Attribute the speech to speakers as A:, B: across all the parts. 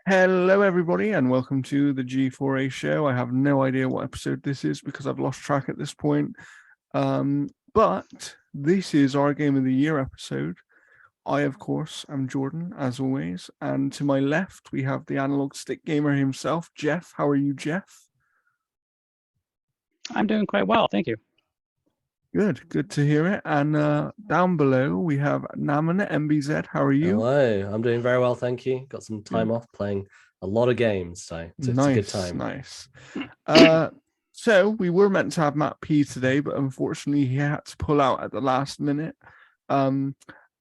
A: Hello, everybody, and welcome to the G4A show. I have no idea what episode this is because I've lost track at this point. But this is our Game of the Year episode. I, of course, am Jordan, as always. And to my left, we have the analog stick gamer himself, Jeff. How are you, Jeff?
B: I'm doing quite well, thank you.
A: Good to hear it. And down below, we have Naman NBZ. How are you?
C: Hello, I'm doing very well, thank you. Got some time off playing a lot of games, so it's a good time.
A: Nice. So we were meant to have Matt P today, but unfortunately he had to pull out at the last minute. And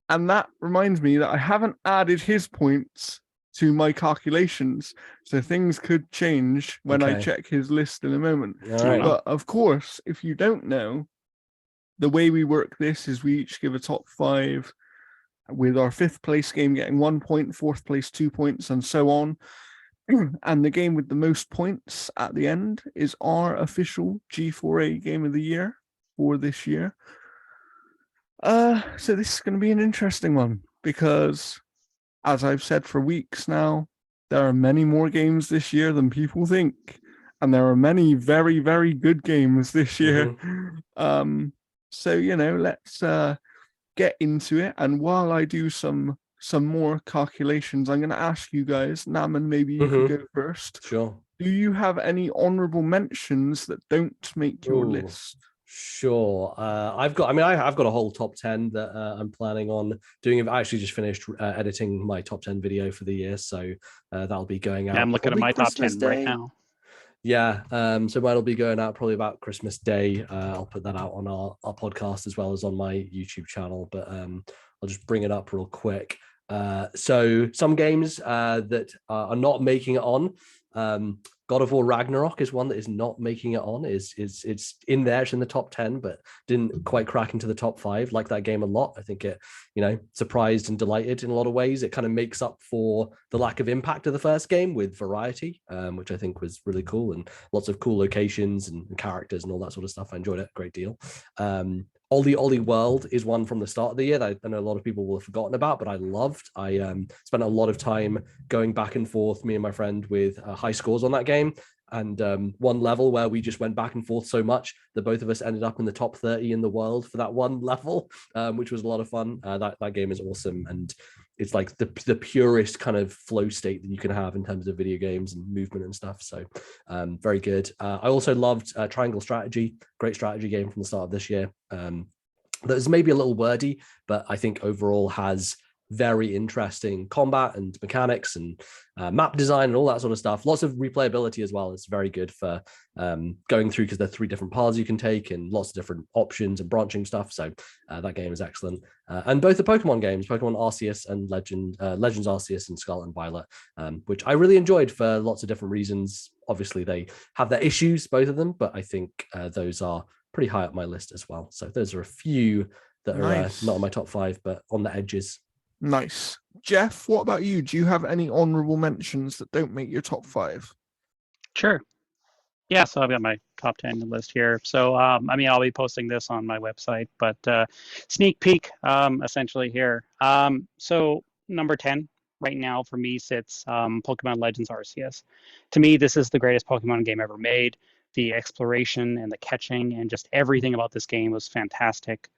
A: that reminds me that I haven't added his points to my calculations, so things could change when I check his list in a moment.
C: Right.
A: But of course, if you don't know, the way we work this is we each give a top 5, with our 5th place game getting 1 point, 4th place 2 points, and so on. And the game with the most points at the end is our official G4A Game of the Year for this year. So this is going to be an interesting one because, as I've said for weeks now, there are many more games this year than people think, and there are many very, very good games this year. So let's get into it. And while I do some more calculations, I'm going to ask you guys, Naman, maybe you can go first.
C: Sure.
A: Do you have any honorable mentions that don't make your list?
C: Sure. I've got a whole top 10 that I'm planning on doing. I actually just finished editing my top 10 video for the year, so that'll be going out.
B: Yeah, I'm looking at my
C: Christmas
B: top 10
C: Day.
B: right now.
C: Yeah, so mine'll be going out probably about Christmas Day. I'll put that out on our podcast as well as on my YouTube channel, but I'll just bring it up real quick. So some games that are not making it on. God of War Ragnarok is one that is not making it on. It's in there, it's in the top 10, but didn't quite crack into the top 5. Like that game a lot. I think it, surprised and delighted in a lot of ways. It kind of makes up for the lack of impact of the first game with variety, which I think was really cool, and lots of cool locations and characters and all that sort of stuff. I enjoyed it a great deal. Ollie World is one from the start of the year that I know a lot of people will have forgotten about, but I loved. I spent a lot of time going back and forth, me and my friend, with high scores on that game. And one level where we just went back and forth so much that both of us ended up in the top 30 in the world for that one level, which was a lot of fun. That game is awesome. And it's like the purest kind of flow state that you can have in terms of video games and movement and stuff. So very good. I also loved Triangle Strategy, great strategy game from the start of this year. That was maybe a little wordy, but I think overall has very interesting combat and mechanics and map design and all that sort of stuff. Lots of replayability as well. It's very good for going through because there are 3 different paths you can take and lots of different options and branching stuff. So that game is excellent. And both the Pokemon games, Pokemon Arceus and Legends Arceus and Scarlet and Violet, which I really enjoyed for lots of different reasons. Obviously, they have their issues, both of them, but I think those are pretty high up my list as well. So those are a few that are not on my top 5, but on the edges.
A: Nice. Jeff, what about you? Do you have any honorable mentions that don't make your top 5?
B: Sure. Yeah, so I've got my top 10 list here. So, I'll be posting this on my website, but sneak peek, essentially here. So number 10 right now for me sits Pokemon Legends Arceus. To me, this is the greatest Pokemon game ever made. The exploration and the catching and just everything about this game was fantastic.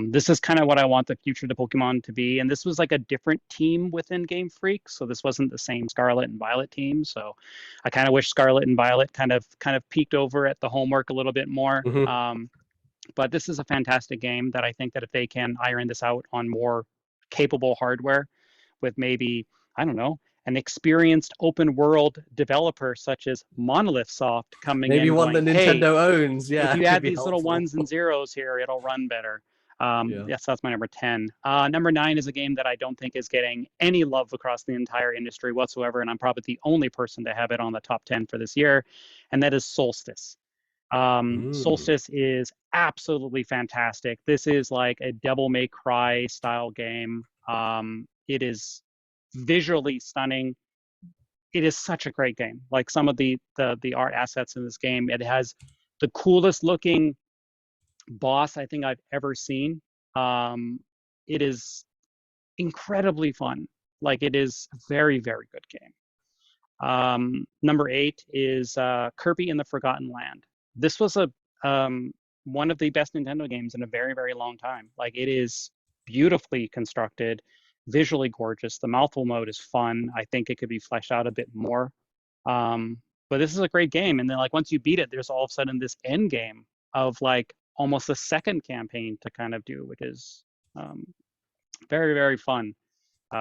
B: This is kind of what I want the future of the Pokemon to be. And this was like a different team within Game Freak. So this wasn't the same Scarlet and Violet team. So I kind of wish Scarlet and Violet kind of peeked over at the homework a little bit more. But this is a fantastic game that I think that if they can iron this out on more capable hardware with maybe, I don't know, an experienced open world developer such as Monolith Soft coming
C: maybe
B: in.
C: One
B: going,
C: that Nintendo owns. Yeah.
B: If you add these little ones and zeros here, it'll run better. Yes, that's my number 10. Number 9 is a game that I don't think is getting any love across the entire industry whatsoever, and I'm probably the only person to have it on the top 10 for this year, and that is Solstice. Solstice is absolutely fantastic. This is like a Devil May Cry style game. It is visually stunning. It is such a great game. Like some of the art assets in this game, it has the coolest looking boss I think I've ever seen. It is incredibly fun. Like it is a very, very good game. Number 8 is Kirby and the Forgotten Land. This was one of the best Nintendo games in a very, very long time. Like, it is beautifully constructed, visually gorgeous. The mouthful mode is fun. I think it could be fleshed out a bit more. But this is a great game. And then, like, once you beat it, there's all of a sudden this end game of like almost a second campaign to kind of do, which is very, very fun.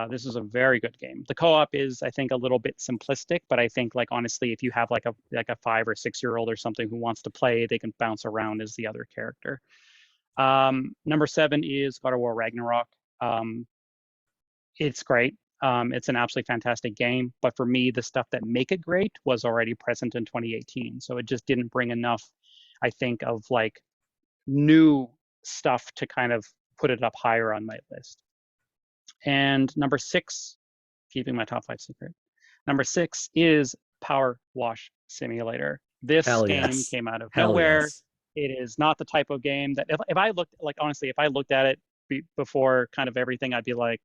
B: This is a very good game. The co-op is, I think, a little bit simplistic, but I think, like, honestly, if you have like a 5 or 6 year old or something who wants to play, they can bounce around as the other character. Number 7 is God of War Ragnarok. It's great. It's an absolutely fantastic game, but for me, the stuff that make it great was already present in 2018. So it just didn't bring enough, I think, of like new stuff to kind of put it up higher on my list. And number 6, keeping my top 5 secret, number 6 is Power Wash Simulator. This game came out of nowhere.
C: Yes.
B: It is not the type of game that if I looked, like, honestly, if I looked at it before kind of everything, I'd be like,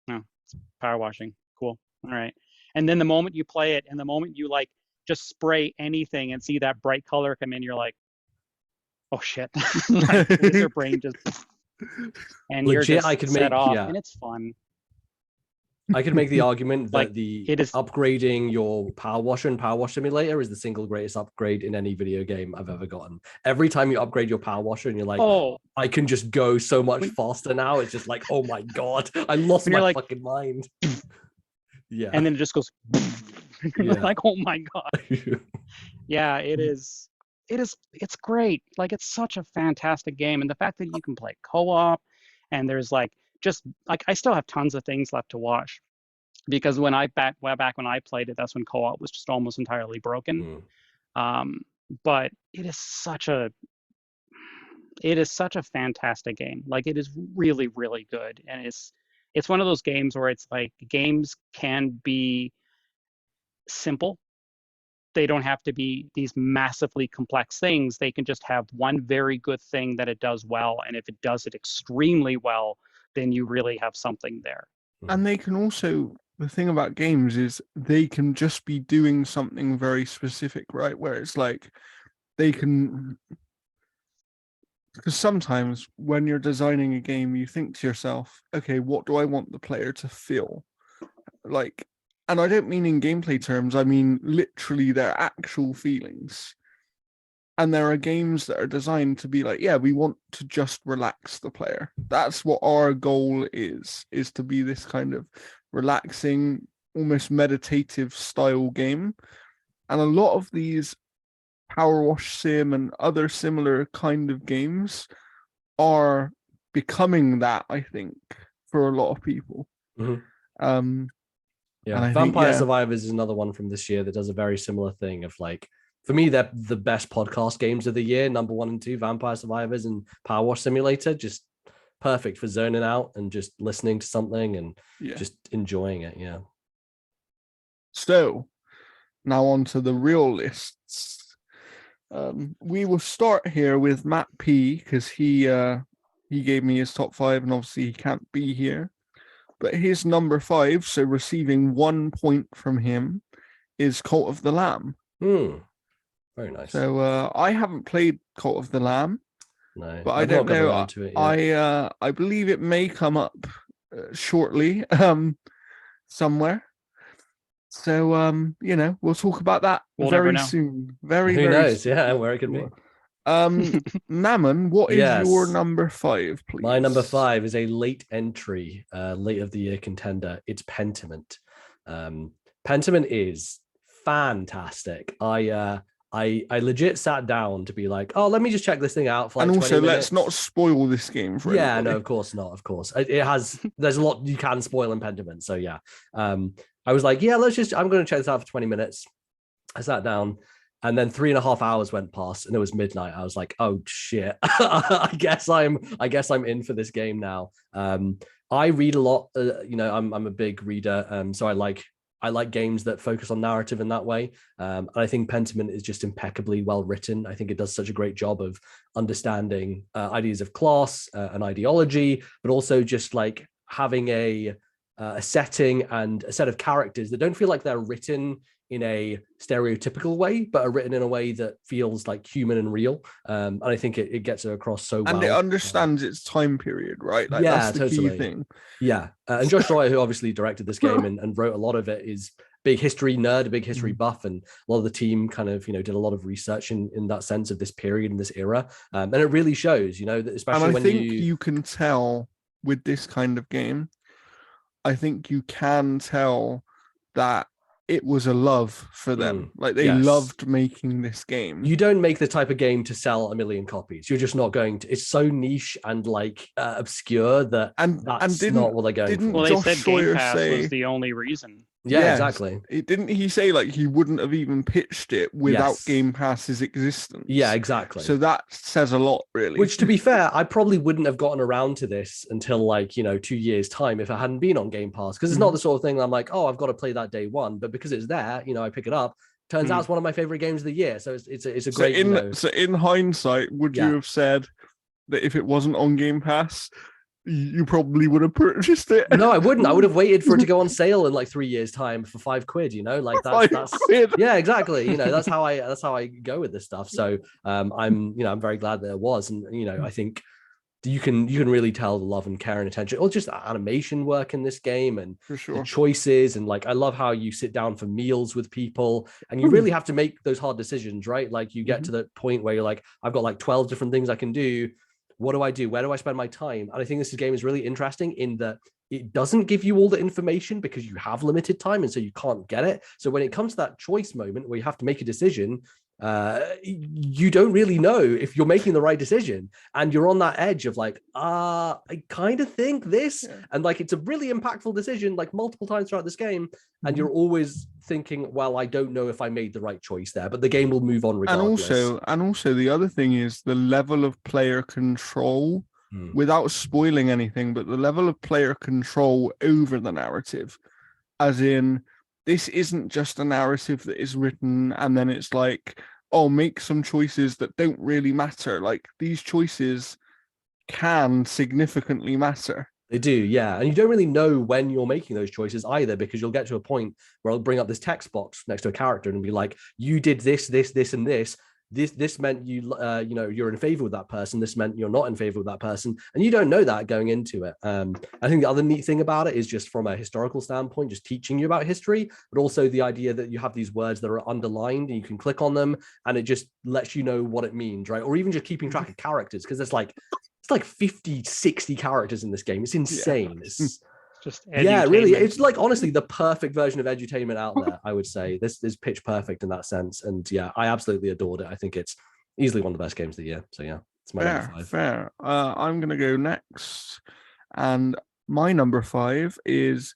B: no, it's power washing. Cool. All right. And then the moment you play it and the moment you like just spray anything and see that bright color come in, you're like, oh shit. Like, your brain just and
C: Legit,
B: you're just
C: I could
B: set
C: make
B: off, and it's fun.
C: I could make the argument that
B: Like,
C: it is upgrading your power washer and Power Wash Simulator is the single greatest upgrade in any video game I've ever gotten. Every time you upgrade your power washer and you're like,
B: oh,
C: I can just go so much faster now. It's just like, oh my God, I lost my
B: like,
C: fucking mind. Yeah.
B: And then it just goes,
C: Yeah.
B: like, oh my God. Yeah, it's great. Like, it's such a fantastic game. And the fact that you can play co-op and there's like, just like, I still have tons of things left to watch because when back when I played it, that's when co-op was just almost entirely broken. But it is such a fantastic game. Like, it is really, really good. And it's one of those games where it's like, games can be simple. They don't have to be these massively complex things. They can just have one very good thing that it does well. And if it does it extremely well, then you really have something there.
A: And they can also, the thing about games is they can just be doing something very specific, right? Where it's like they can, because sometimes when you're designing a game, you think to yourself, okay, what do I want the player to feel? Like, and I don't mean in gameplay terms, I mean literally their actual feelings. And there are games that are designed to be like, yeah, we want to just relax the player. That's what our goal is to be this kind of relaxing, almost meditative style game. And a lot of these Power Wash Sim and other similar kind of games are becoming that, I think, for a lot of people.
C: Mm-hmm. Yeah, Vampire Survivors is another one from this year that does a very similar thing of like, for me, they're the best podcast games of the year, number 1 and 2, Vampire Survivors and Power Wash Simulator, just perfect for zoning out and just listening to something and just enjoying it. Yeah.
A: So now on to the real lists. We will start here with Matt P, because he gave me his top 5 and obviously he can't be here. But his number 5, so receiving 1 point from him, is Cult of the Lamb.
C: Very nice.
A: So I haven't played Cult of the Lamb,
C: no,
A: but I don't know. I believe it may come up shortly somewhere. So we'll talk about that very soon.
C: Who
A: very
C: knows?
A: soon.
C: Yeah, where it could be.
A: Naman, what is your number 5, please?
C: My number 5 is a late entry, late of the year contender. It's Pentiment. Pentiment is fantastic. I legit sat down to be like, oh, let me just check this thing out for like 20 minutes. And also,
A: let's not spoil this game for anybody.
C: No, of course not. Of course, there's a lot you can spoil in Pentiment. So yeah, I was like, yeah, I'm going to check this out for 20 minutes. I sat down, and then 3.5 hours went past, and it was midnight. I was like, oh shit, I guess I'm in for this game now. I read a lot. I'm a big reader, so I like games that focus on narrative in that way. And I think Pentiment is just impeccably well written. I think it does such a great job of understanding ideas of class and ideology, but also just like having a setting and a set of characters that don't feel like they're written in a stereotypical way, but are written in a way that feels like human and real. And I think it gets it across so well.
A: And it understands its time period, right? Like
C: yeah,
A: that's the key
C: totally.
A: thing.
C: Yeah. And Josh Troyer, who obviously directed this game and wrote a lot of it, is big history nerd, a big history buff, and a lot of the team kind of, did a lot of research in that sense of this period and this era. And it really shows, that especially
A: and I
C: when
A: think you can tell with this kind of game, I think you can tell that it was a love for them. Like they loved making this game.
C: You don't make the type of game to sell 1 million copies. You're just not going to. It's so niche and like obscure that that's not what they're going for.
B: Well, they said Game Pass was the only reason.
C: Yeah, exactly.
A: Didn't he say like he wouldn't have even pitched it without Game Pass's existence?
C: Yeah, exactly.
A: So that says a lot, really.
C: Which, to be fair, I probably wouldn't have gotten around to this until like 2 years time if it hadn't been on Game Pass, because it's not the sort of thing I'm like, oh, I've got to play that day one, but because it's there, I pick it up. Turns out it's one of my favorite games of the year, so it's a great.
A: So in hindsight, would you have said that if it wasn't on Game Pass, you probably would have purchased it?
C: No, I wouldn't. I would have waited for it to go on sale in like 3 years time for £5, like that's
A: £5.
C: Yeah, exactly. That's how I go with this stuff. So I'm very glad that it was. And I think you can really tell the love and care and attention, or just animation work in this game, and
A: for sure.
C: the choices. And like I love how you sit down for meals with people and you really have to make those hard decisions, right? Like you get to the point where you're like, I've got like 12 different things I can do. What do I do? Where do I spend my time? And I think this game is really interesting in that it doesn't give you all the information because you have limited time, and so you can't get it. So when it comes to that choice moment where you have to make a decision, you don't really know if you're making the right decision, and you're on that edge of like, I kind of think this, and like it's a really impactful decision like multiple times throughout this game, and you're always thinking, well, I don't know if I made the right choice there, but the game will move on regardless.
A: And also the other thing is the level of player control, without spoiling anything, but the level of player control over the narrative, as in, this isn't just a narrative that is written and then it's like, oh, make some choices that don't really matter. Like these choices can significantly matter.
C: They do, yeah. And you don't really know when you're making those choices either, because you'll get to a point where I'll bring up this text box next to a character and be like, you did this, this, this, and this. This meant you're in favor with that person. This meant you're not in favor with that person, and you don't know that going into it. I think the other neat thing about it is just from a historical standpoint, just teaching you about history, but also the idea that you have these words that are underlined and you can click on them, and it just lets you know what it means, right? Or even just keeping track of characters, because it's like 50, 60 characters in this game. It's insane. It's
B: just
C: really, it's like honestly the perfect version of edutainment out there. I would say this is pitch perfect in that sense, and yeah, I absolutely adored it. I think it's easily one of the best games of the year. So yeah, it's my number 5.
A: Fair. I'm gonna go next, and my number 5 is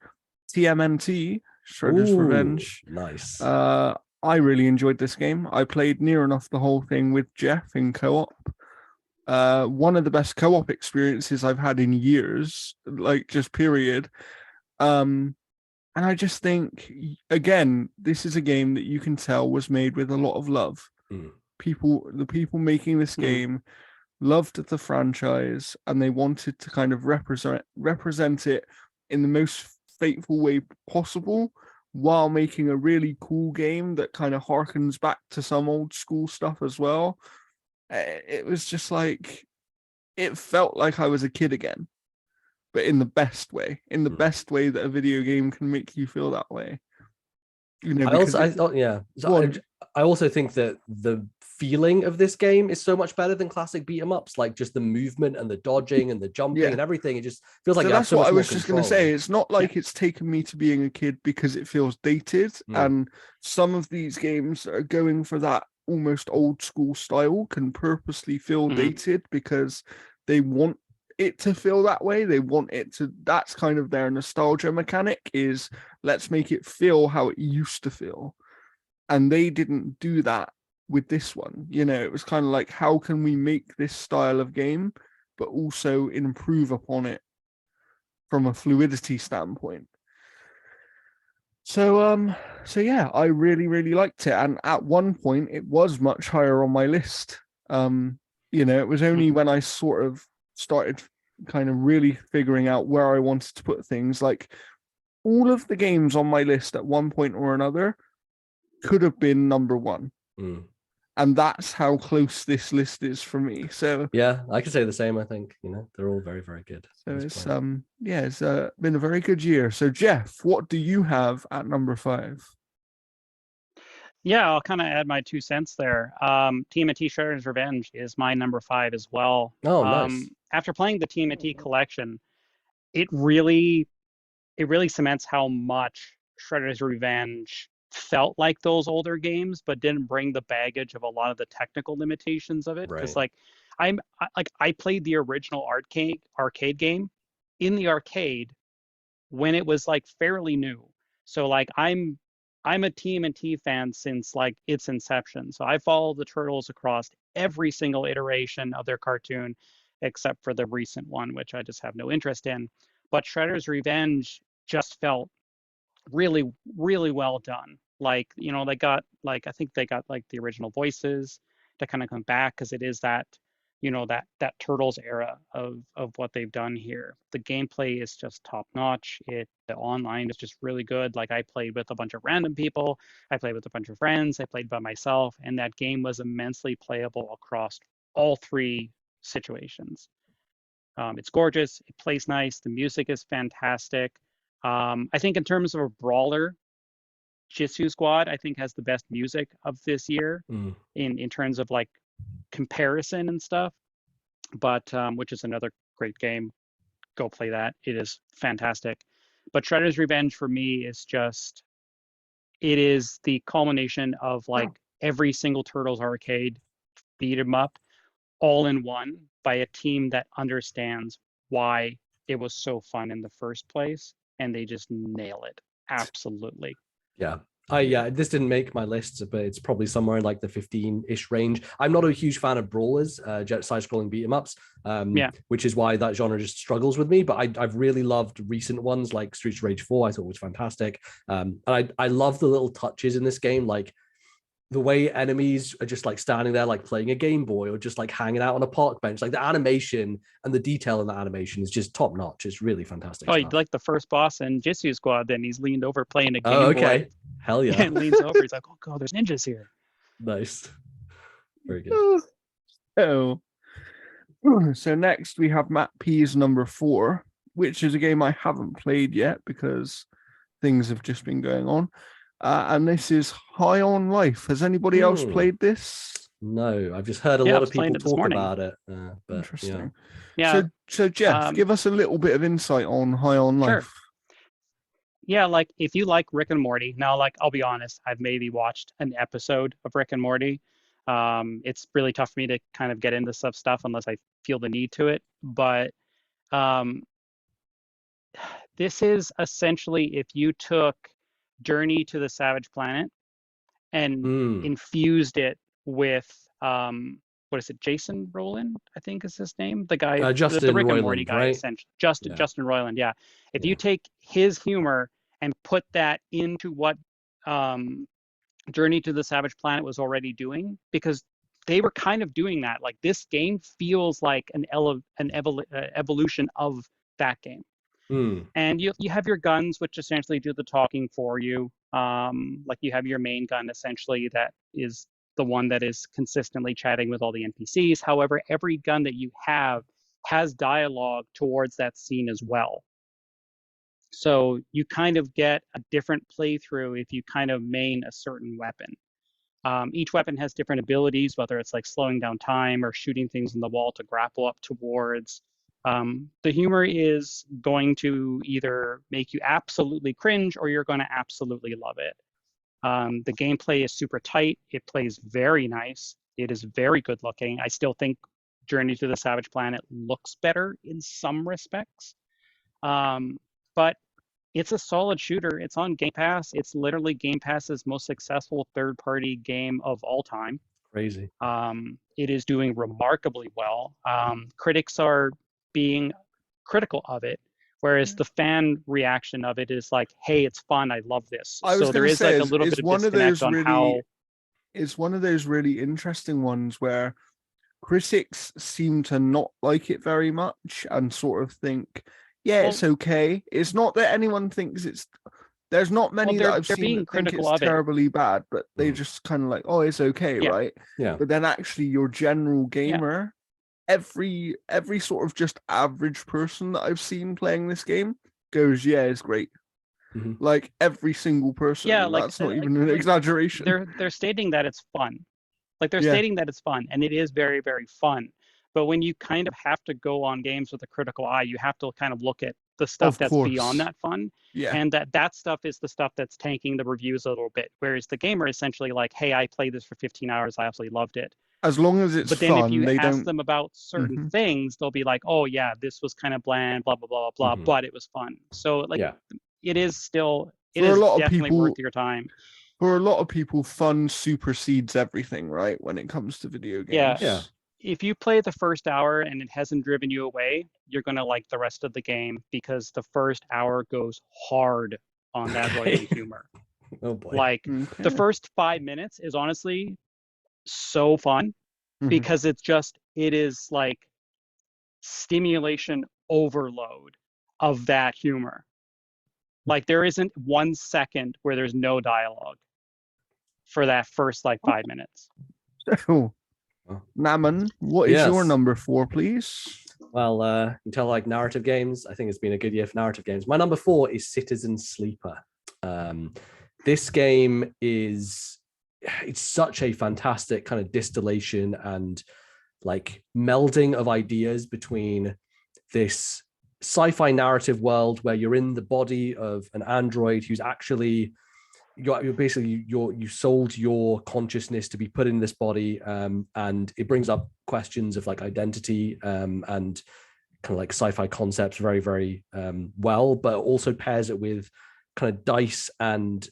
A: TMNT Shredder's Revenge.
C: Nice.
A: I really enjoyed this game. I played near enough the whole thing with Jeff in co-op. One of the best co-op experiences I've had in years, like just period. And I just think, again, this is a game that you can tell was made with a lot of love. The people making this game loved the franchise, and they wanted to kind of represent it in the most faithful way possible, while making a really cool game that kind of harkens back to some old school stuff as well. It was just like, it felt like I was a kid again, but in the best way, best way that a video game can make you feel that way.
C: I also think that the feeling of this game is so much better than classic beat 'em ups, like just the movement and the dodging and the jumping and everything. It just feels like
A: that's what I was just going to say. It's not like it's taken me to being a kid because it feels dated, and some of these games that are going for that almost old school style can purposely feel dated because they want it to feel that way. They want it to, that's kind of their nostalgia mechanic, is let's make it feel how it used to feel. And they didn't do that with this one. It was kind of like, how can we make this style of game but also improve upon it from a fluidity standpoint? So yeah, I really, really liked it. And at one point it was much higher on my list. It was only when I sort of started kind of really figuring out where I wanted to put things. Like all of the games on my list at one point or another could have been number one.
C: Mm.
A: And that's how close this list is for me. So
C: yeah, I could say the same. I think, they're all very, very good.
A: So it's it's been a very good year. So Jeff, what do you have at number 5?
B: Yeah, I'll kind of add my 2 cents there. TMNT Shredder's Revenge is my number 5 as well.
C: Oh, nice.
B: After playing the TMNT collection, it really cements how much Shredder's Revenge felt like those older games, but didn't bring the baggage of a lot of the technical limitations of it. Because
C: Right.
B: I played the original arcade game in the arcade when it was like fairly new. So like I'm a TMNT fan since like its inception. So I follow the Turtles across every single iteration of their cartoon, except for the recent one, which I just have no interest in. But Shredder's Revenge just felt really, really well done. Like, they got like, I think they got like the original voices to kind of come back, because it is that, that Turtles era of what they've done here. The gameplay is just top notch. The online is just really good. Like, I played with a bunch of random people, I played with a bunch of friends, I played by myself, and that game was immensely playable across all 3 situations. It's gorgeous, it plays nice, the music is fantastic. I think in terms of a brawler, Jitsu Squad, I think, has the best music of this year in terms of like comparison and stuff. But which is another great game. Go play that. It is fantastic. But Shredder's Revenge for me is just, it is the culmination of like every single Turtles arcade beat 'em up all in one by a team that understands why it was so fun in the first place, and they just nail it. Absolutely.
C: Yeah. This didn't make my list, but it's probably somewhere in like the 15-ish range. I'm not a huge fan of brawlers, side-scrolling beat 'em ups, which is why that genre just struggles with me. But I've really loved recent ones like Streets of Rage 4. I thought was fantastic, and I love the little touches in this game, like the way enemies are just like standing there, like playing a Game Boy or just like hanging out on a park bench. Like the animation and the detail in the animation is just top notch. It's really fantastic.
B: Oh, you like the first boss in Jitsu Squad? Then he's leaned over playing a Game
C: Oh, okay.
B: Boy.
C: Hell yeah.
B: And leans over. He's like, "Oh god, there's ninjas here."
C: Nice. Very good.
A: So next we have Matt P's number 4, which is a game I haven't played yet because things have just been going on. And this is High on Life. Has anybody else played this?
C: No, I've just heard a lot of people talk about it. But,
A: interesting.
B: Yeah.
A: So Jeff, give us a little bit of insight on High on Life.
B: Sure. Yeah, like if you like Rick and Morty, now like I'll be honest, I've maybe watched an episode of Rick and Morty. It's really tough for me to kind of get into stuff unless I feel the need to it. But this is essentially if you took Journey to the Savage Planet and infused it with what is it, Jason Roland, I think is his name, the guy,
C: Justin
B: the Rick
C: Roiland,
B: and Morty guy,
C: right?
B: essentially. Justin Roiland, yeah. If you take his humor and put that into what Journey to the Savage Planet was already doing, because they were kind of doing that. Like this game feels like an evolution of that game. And you have your guns, which essentially do the talking for you. Like you have your main gun, essentially, that is the one that is consistently chatting with all the NPCs. However, every gun that you have has dialogue towards that scene as well. So you kind of get a different playthrough if you kind of main a certain weapon. Each weapon has different abilities, whether it's like slowing down time or shooting things in the wall to grapple up towards. The humor is going to either make you absolutely cringe or you're going to absolutely love it. The gameplay is super tight. It plays very nice. It is very good looking. I still think Journey to the Savage Planet looks better in some respects. But it's a solid shooter. It's on Game Pass. It's literally Game Pass's most successful third-party game of all time.
C: Crazy.
B: It is doing remarkably well. Critics are being critical of it, whereas the fan reaction of it is like, "Hey, it's fun. I love this." So there is like a little bit of disconnect on how.
A: It's one of those really interesting ones where critics seem to not like it very much and sort of think, yeah, it's okay. It's not that anyone thinks it's There's not many that
B: they're
A: I've seen
B: being
A: that think
B: critical
A: it's
B: of it.
A: terribly bad, but they just kind of like, oh, it's okay,
B: Yeah.
A: right?
C: Yeah.
A: But then actually your general gamer, every sort of just average person that I've seen playing this game goes, yeah, it's great.
C: Mhm.
A: Like every single person.
B: Yeah, like
A: That's not even an exaggeration.
B: they're stating that it's fun. Like they're
A: Yeah.
B: stating that it's fun, and it is very, very fun. But when you kind of have to go on games with a critical eye, you have to kind of look at the stuff
A: Of
B: that's
A: course.
B: beyond that fun.
A: Yeah.
B: And that stuff is the stuff that's tanking the reviews a little bit. Whereas the gamer essentially like, hey, I played this for 15 hours. I absolutely loved it.
A: As long as it's
B: But then if
A: fun,
B: you
A: they
B: ask
A: don't.
B: them about certain
A: Mhm.
B: things, they'll be like, oh yeah, this was kind of bland, blah, blah, blah, blah,
C: Mhm.
B: but it was fun. So like
C: Yeah.
B: it is still, it
A: For a
B: is
A: lot of
B: definitely
A: people-
B: worth your time.
A: For a lot of people, fun supersedes everything, right? When it comes to video games.
B: Yeah. If you play the first hour and it hasn't driven you away, you're going to like the rest of the game because the first hour goes hard on that roiling humor.
C: Oh boy.
B: Like
A: Okay.
B: the first 5 minutes is honestly so fun
A: Mhm.
B: because it is like stimulation overload of that humor. Like there isn't 1 second where there's no dialogue for that first like 5 minutes.
A: So, Naman, what is your
C: Yes.
A: number 4, please?
C: Well, you can tell like narrative games. I think it's been a good year for narrative games. My number 4 is Citizen Sleeper. This game it's such a fantastic kind of distillation and like melding of ideas between this sci-fi narrative world where you're in the body of an android who's actually you're basically you sold your consciousness to be put in this body, and it brings up questions of like identity and kind of like sci-fi concepts very, very well, but also pairs it with kind of dice and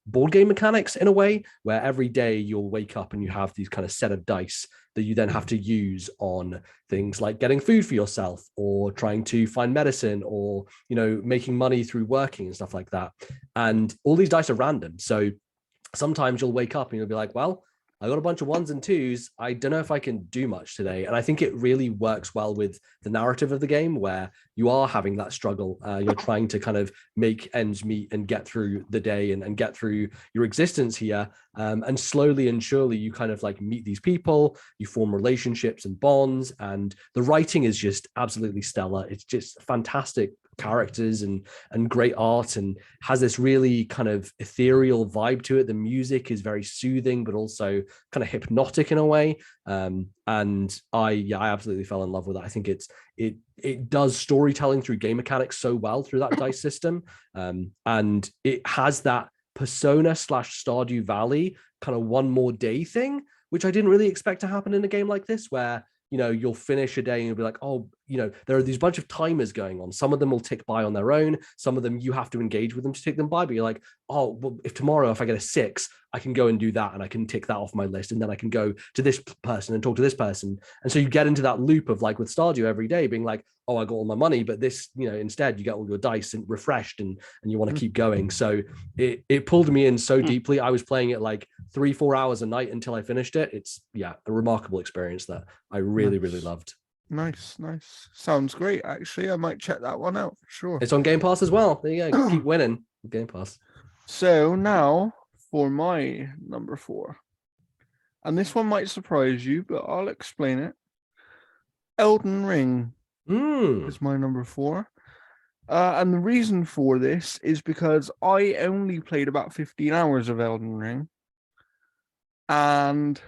C: board game mechanics in a way where every day you'll wake up and you have these kind of set of dice that you then have to use on things like getting food for yourself or trying to find medicine or, you know, making money through working and stuff like that. And all these dice are random. So sometimes you'll wake up and you'll be like, well, I got a bunch of 1s and 2s. I don't know if I can do much today. And I think it really works well with the narrative of the game where you are having that struggle. You're trying to kind of make ends meet and get through the day and get through your existence here. And slowly and surely you kind of like meet these people, you form relationships and bonds, and the writing is just absolutely stellar. It's just fantastic characters and great art, and has this really kind of ethereal vibe to it. The music is very soothing but also kind of hypnotic in a way, and I absolutely fell in love with it. I think it does storytelling through game mechanics so well through that dice system, and it has that Persona / Stardew Valley kind of one more day thing, which I didn't really expect to happen in a game like this, where, you know, you'll finish a day and you'll be like, oh, you know, there are these bunch of timers going on. Some of them will tick by on their own. Some of them you have to engage with them to tick them by. But you're like, oh, well, if tomorrow, if I get a 6, I can go and do that and I can tick that off my list. And then I can go to this person and talk to this person. And so you get into that loop of like with Stardew every day being like, oh, I got all my money, but this, you know, instead you get all your dice and refreshed and you want to keep going. So it pulled me in so deeply. I was playing it like 3-4 hours a night until I finished it. It's a remarkable experience that I really, really loved.
A: Nice. Sounds great, actually. I might check that one out for sure.
C: It's on Game Pass as well. There you go. Keep winning. Game Pass.
A: So now for my number 4. And this one might surprise you, but I'll explain it. Elden Ring is my number 4. And the reason for this is because I only played about 15 hours of Elden Ring. And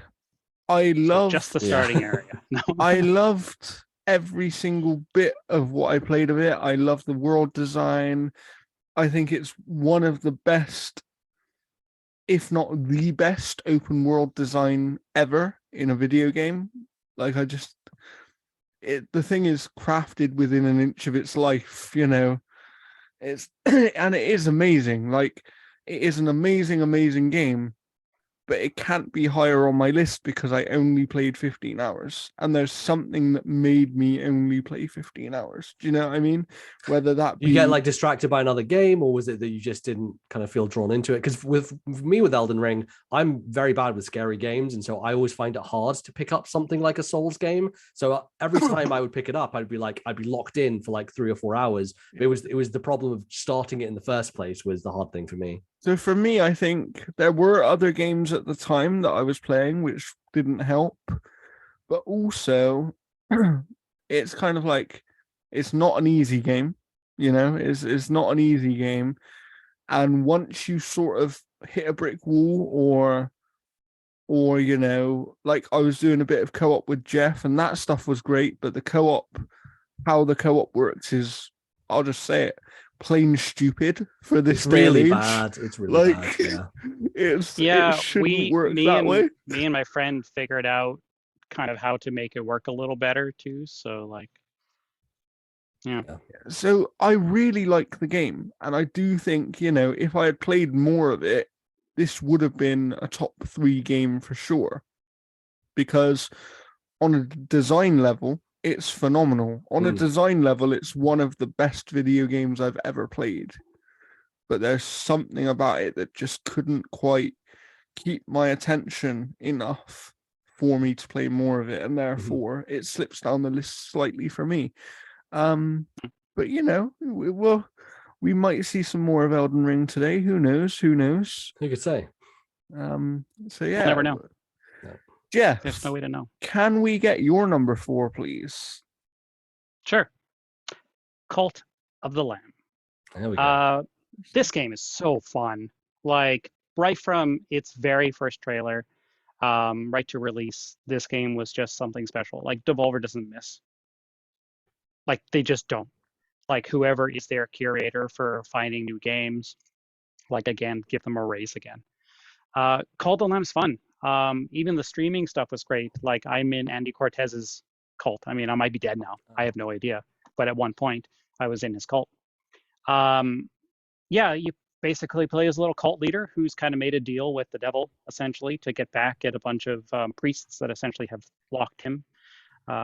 A: I loved
B: just the starting area. No.
A: I loved every single bit of what I played of it. I love the world design. I think it's one of the best, if not the best, open world design ever in a video game. Like the thing is crafted within an inch of its life, you know. It's and it is amazing. Like, it is an amazing, amazing game. but it can't be higher on my list because I only played 15 hours. And there's something that made me only play 15 hours. Do you know what I mean? Whether that be...
C: You get like distracted by another game, or was it that you just didn't kind of feel drawn into it? Because with me with Elden Ring, I'm very bad with scary games. And so I always find it hard to pick up something like a Souls game. So every time I would pick it up, I'd be locked in for like 3 or 4 hours. But it was the problem of starting it in the first place was the hard thing for me.
A: So for me, I think there were other games at the time that I was playing which didn't help, but also it's kind of like it's not an easy game, you know, it's not an easy game. And once you sort of hit a brick wall or you know, like I was doing a bit of co-op with Jeff and that stuff was great, but how the co-op works is, I'll just say it, plain stupid for this
C: It's really
A: day
C: bad. It's really bad. Yeah.
A: It shouldn't work that way.
B: Me and my friend figured out kind of how to make it work a little better too. So like, yeah.
A: So I really like the game, and I do think, you know, if I had played more of it, this would have been a top 3 game for sure. Because on a design level, it's phenomenal. On a design level, it's one of the best video games I've ever played. But there's something about it that just couldn't quite keep my attention enough for me to play more of it, and therefore it slips down the list slightly for me. But you know, we might see some more of Elden Ring today. Who knows? Who knows?
C: Who could say?
A: So yeah,
B: We'll never know.
A: Jeff,
B: There's no way to know.
A: Can we get your number 4, please?
B: Sure. Cult of the Lamb.
C: There we go.
B: This game is so fun. Like right from its very first trailer, right to release, this game was just something special. Like Devolver doesn't miss. Like they just don't. Like whoever is their curator for finding new games, like again, give them a raise again. Cult of the Lamb's fun. Even the streaming stuff was great. Like I'm in Andy Cortez's cult. I mean, I might be dead now. I have no idea. But at one point, I was in his cult. Yeah, you basically play as a little cult leader who's kind of made a deal with the devil, essentially, to get back at a bunch of priests that essentially have locked him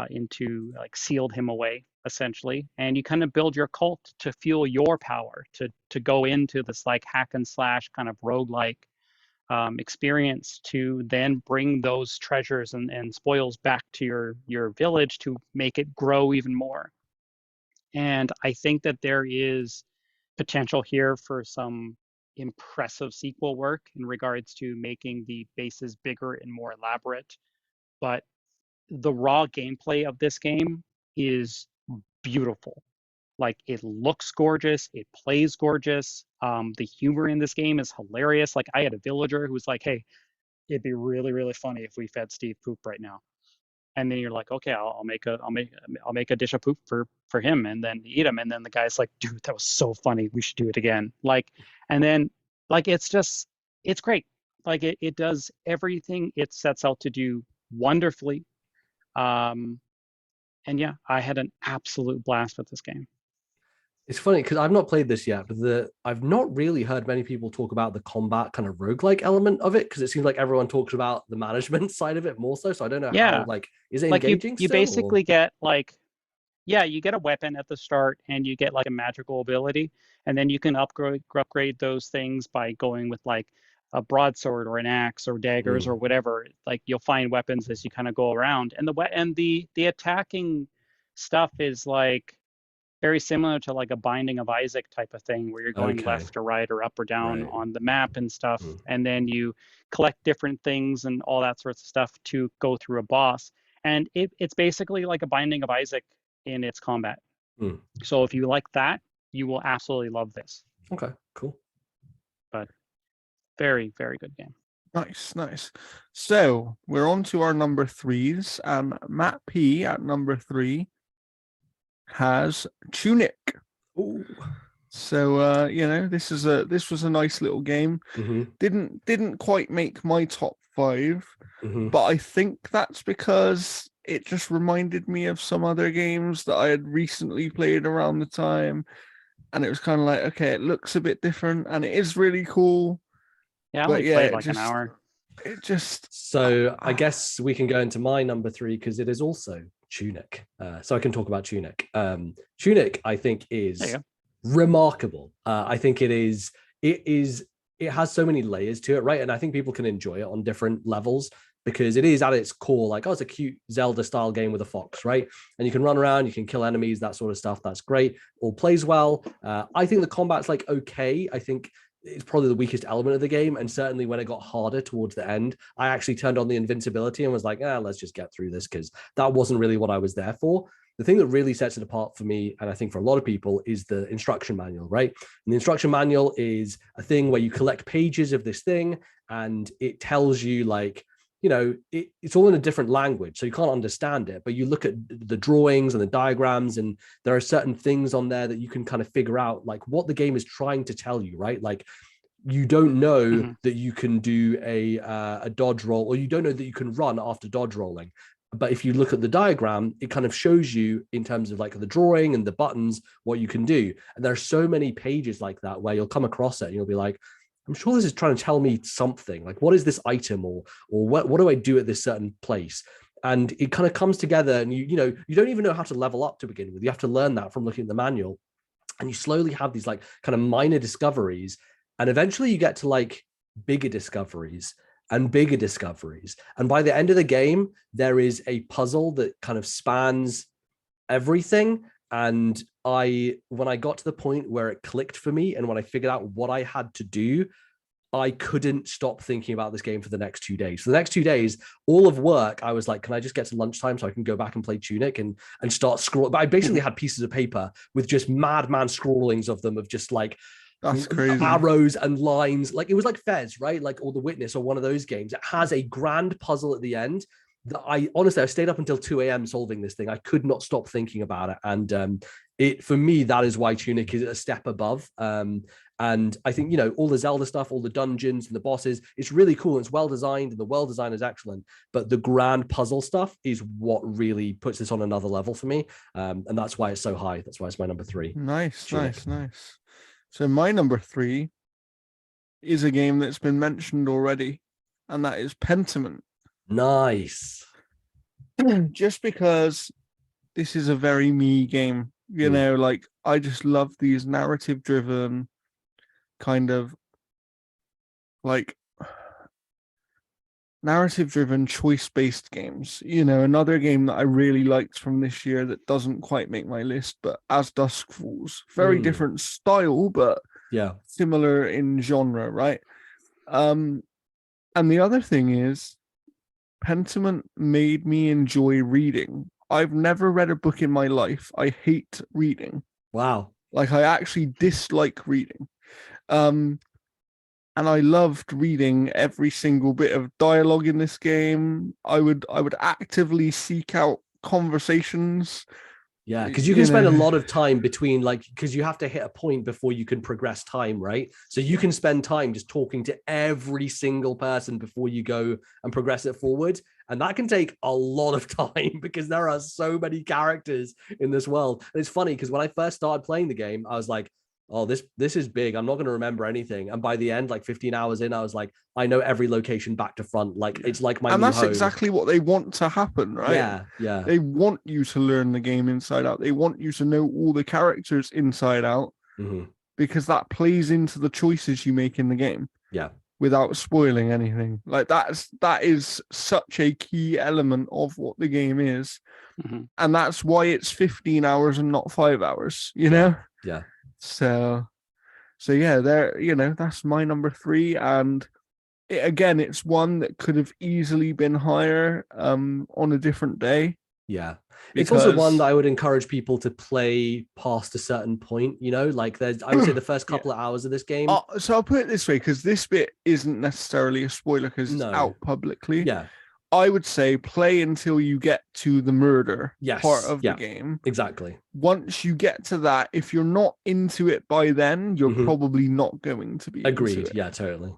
B: into, like, sealed him away, essentially. And you kind of build your cult to fuel your power, to go into this, like, hack and slash kind of roguelike experience to then bring those treasures and spoils back to your village to make it grow even more. And I think that there is potential here for some impressive sequel work in regards to making the bases bigger and more elaborate. But the raw gameplay of this game is beautiful. Like, it looks gorgeous, it plays gorgeous. The humor in this game is hilarious. Like, I had a villager who was like, hey, it'd be really, really funny if we fed Steve poop right now. And then you're like, okay, I'll make a dish of poop for him, and then eat him. And then the guy's like, dude, that was so funny. We should do it again. Like, and then like it's great. Like it does everything it sets out to do wonderfully. And yeah, I had an absolute blast with this game.
C: It's funny because I've not played this yet, but I've not really heard many people talk about the combat kind of roguelike element of it, because it seems like everyone talks about the management side of it more so. So I don't know how, like, is it like engaging?
B: You basically get like, yeah, you get a weapon at the start and you get like a magical ability, and then you can upgrade those things by going with like a broadsword or an axe or daggers or whatever. Like you'll find weapons as you kind of go around, and the attacking stuff is like very similar to like a Binding of Isaac type of thing, where you're going left or right or up or down on the map and stuff. And then you collect different things and all that sorts of stuff to go through a boss. And it's basically like a Binding of Isaac in its combat. So if you like that, you will absolutely love this.
C: Okay, cool.
B: But very, very good game.
A: Nice. So we're on to our number 3s, and Matt P at number 3 has Tunic.
C: Ooh.
A: So you know, this was a nice little game. Didn't quite make my top 5, but I think that's because it just reminded me of some other games that I had recently played around the time, and it was kind of like, okay, it looks a bit different and it is really cool.
B: Yeah, I only played like an hour.
A: it just.
C: So I guess we can go into my number 3 because it is also Tunic. So I can talk about Tunic. Tunic, I think, is remarkable. I think it is. It has so many layers to it, right? And I think people can enjoy it on different levels because it is at its core like, oh, it's a cute Zelda style game with a fox, right? And you can run around, you can kill enemies, that sort of stuff. That's great. All plays well. I think the combat's like okay. I think it's probably the weakest element of the game. And certainly when it got harder towards the end, I actually turned on the invincibility and was like, let's just get through this because that wasn't really what I was there for. The thing that really sets it apart for me, and I think for a lot of people, is the instruction manual, right? And the instruction manual is a thing where you collect pages of this thing and it tells you like, it's all in a different language, so you can't understand it, but you look at the drawings and the diagrams and there are certain things on there that you can kind of figure out like what the game is trying to tell you, right? Like you don't know that you can do a dodge roll, or you don't know that you can run after dodge rolling. But if you look at the diagram, it kind of shows you in terms of like the drawing and the buttons, what you can do. And there are so many pages like that where you'll come across it and you'll be like, I'm sure this is trying to tell me something. Like, what is this item, or what do I do at this certain place? And it kind of comes together, and you don't even know how to level up to begin with. You have to learn that from looking at the manual, and you slowly have these like kind of minor discoveries, and eventually you get to like bigger discoveries and bigger discoveries. And by the end of the game, there is a puzzle that kind of spans everything. And when I got to the point where it clicked for me and when I figured out what I had to do, I couldn't stop thinking about this game for the next 2 days. For the next 2 days, all of work, I was like, can I just get to lunchtime so I can go back and play Tunic and start scrolling? But I basically had pieces of paper with just madman scrawlings of them, of just like,
A: that's crazy.
C: Arrows and lines. Like it was like Fez, right? Like, or The Witness, or one of those games. It has a grand puzzle at the end that I stayed up until 2 a.m. solving this thing. I could not stop thinking about it. And for me, that is why Tunic is a step above. And I think, all the Zelda stuff, all the dungeons and the bosses, it's really cool. It's well designed and the world design is excellent. But the grand puzzle stuff is what really puts this on another level for me. And that's why it's so high. That's why it's my number 3.
A: Nice,
C: Tunic.
A: nice. So my number 3 is a game that's been mentioned already, and that is Pentiment.
C: Nice.
A: Just because this is a very me game, like I just love these narrative-driven kind of like narrative-driven choice-based games. Another game that I really liked from this year that doesn't quite make my list, but As Dusk Falls. Very different style, but similar in genre, right? And the other thing is, Pentiment made me enjoy reading. I've never read a book in my life. I hate reading.
C: Wow.
A: Like I actually dislike reading. And I loved reading every single bit of dialogue in this game. I would actively seek out conversations.
C: Yeah, because you can spend a lot of time between, like, because you have to hit a point before you can progress time, right? So you can spend time just talking to every single person before you go and progress it forward. And that can take a lot of time because there are so many characters in this world. And it's funny because when I first started playing the game, I was like, oh, this is big. I'm not going to remember anything. And by the end, like 15 hours in, I was like, I know every location back to front. Like it's like my new home.
A: And that's exactly what they want to happen, right?
C: Yeah.
A: They want you to learn the game inside out. They want you to know all the characters inside out because that plays into the choices you make in the game.
C: Yeah.
A: Without spoiling anything. Like that is such a key element of what the game is. And that's why it's 15 hours and not 5 hours,
C: Yeah.
A: So yeah, that's my number 3, and it's one that could have easily been higher on a different day.
C: Yeah, it's also one that I would encourage people to play past a certain point. Like I would say the first couple of hours of this game.
A: So I'll put it this way, because this bit isn't necessarily a spoiler because it's out publicly.
C: Yeah.
A: I would say play until you get to the murder part of the game.
C: Exactly.
A: Once you get to that, if you're not into it by then, you're probably not going to be.
C: Agreed.
A: Into it.
C: Yeah, totally.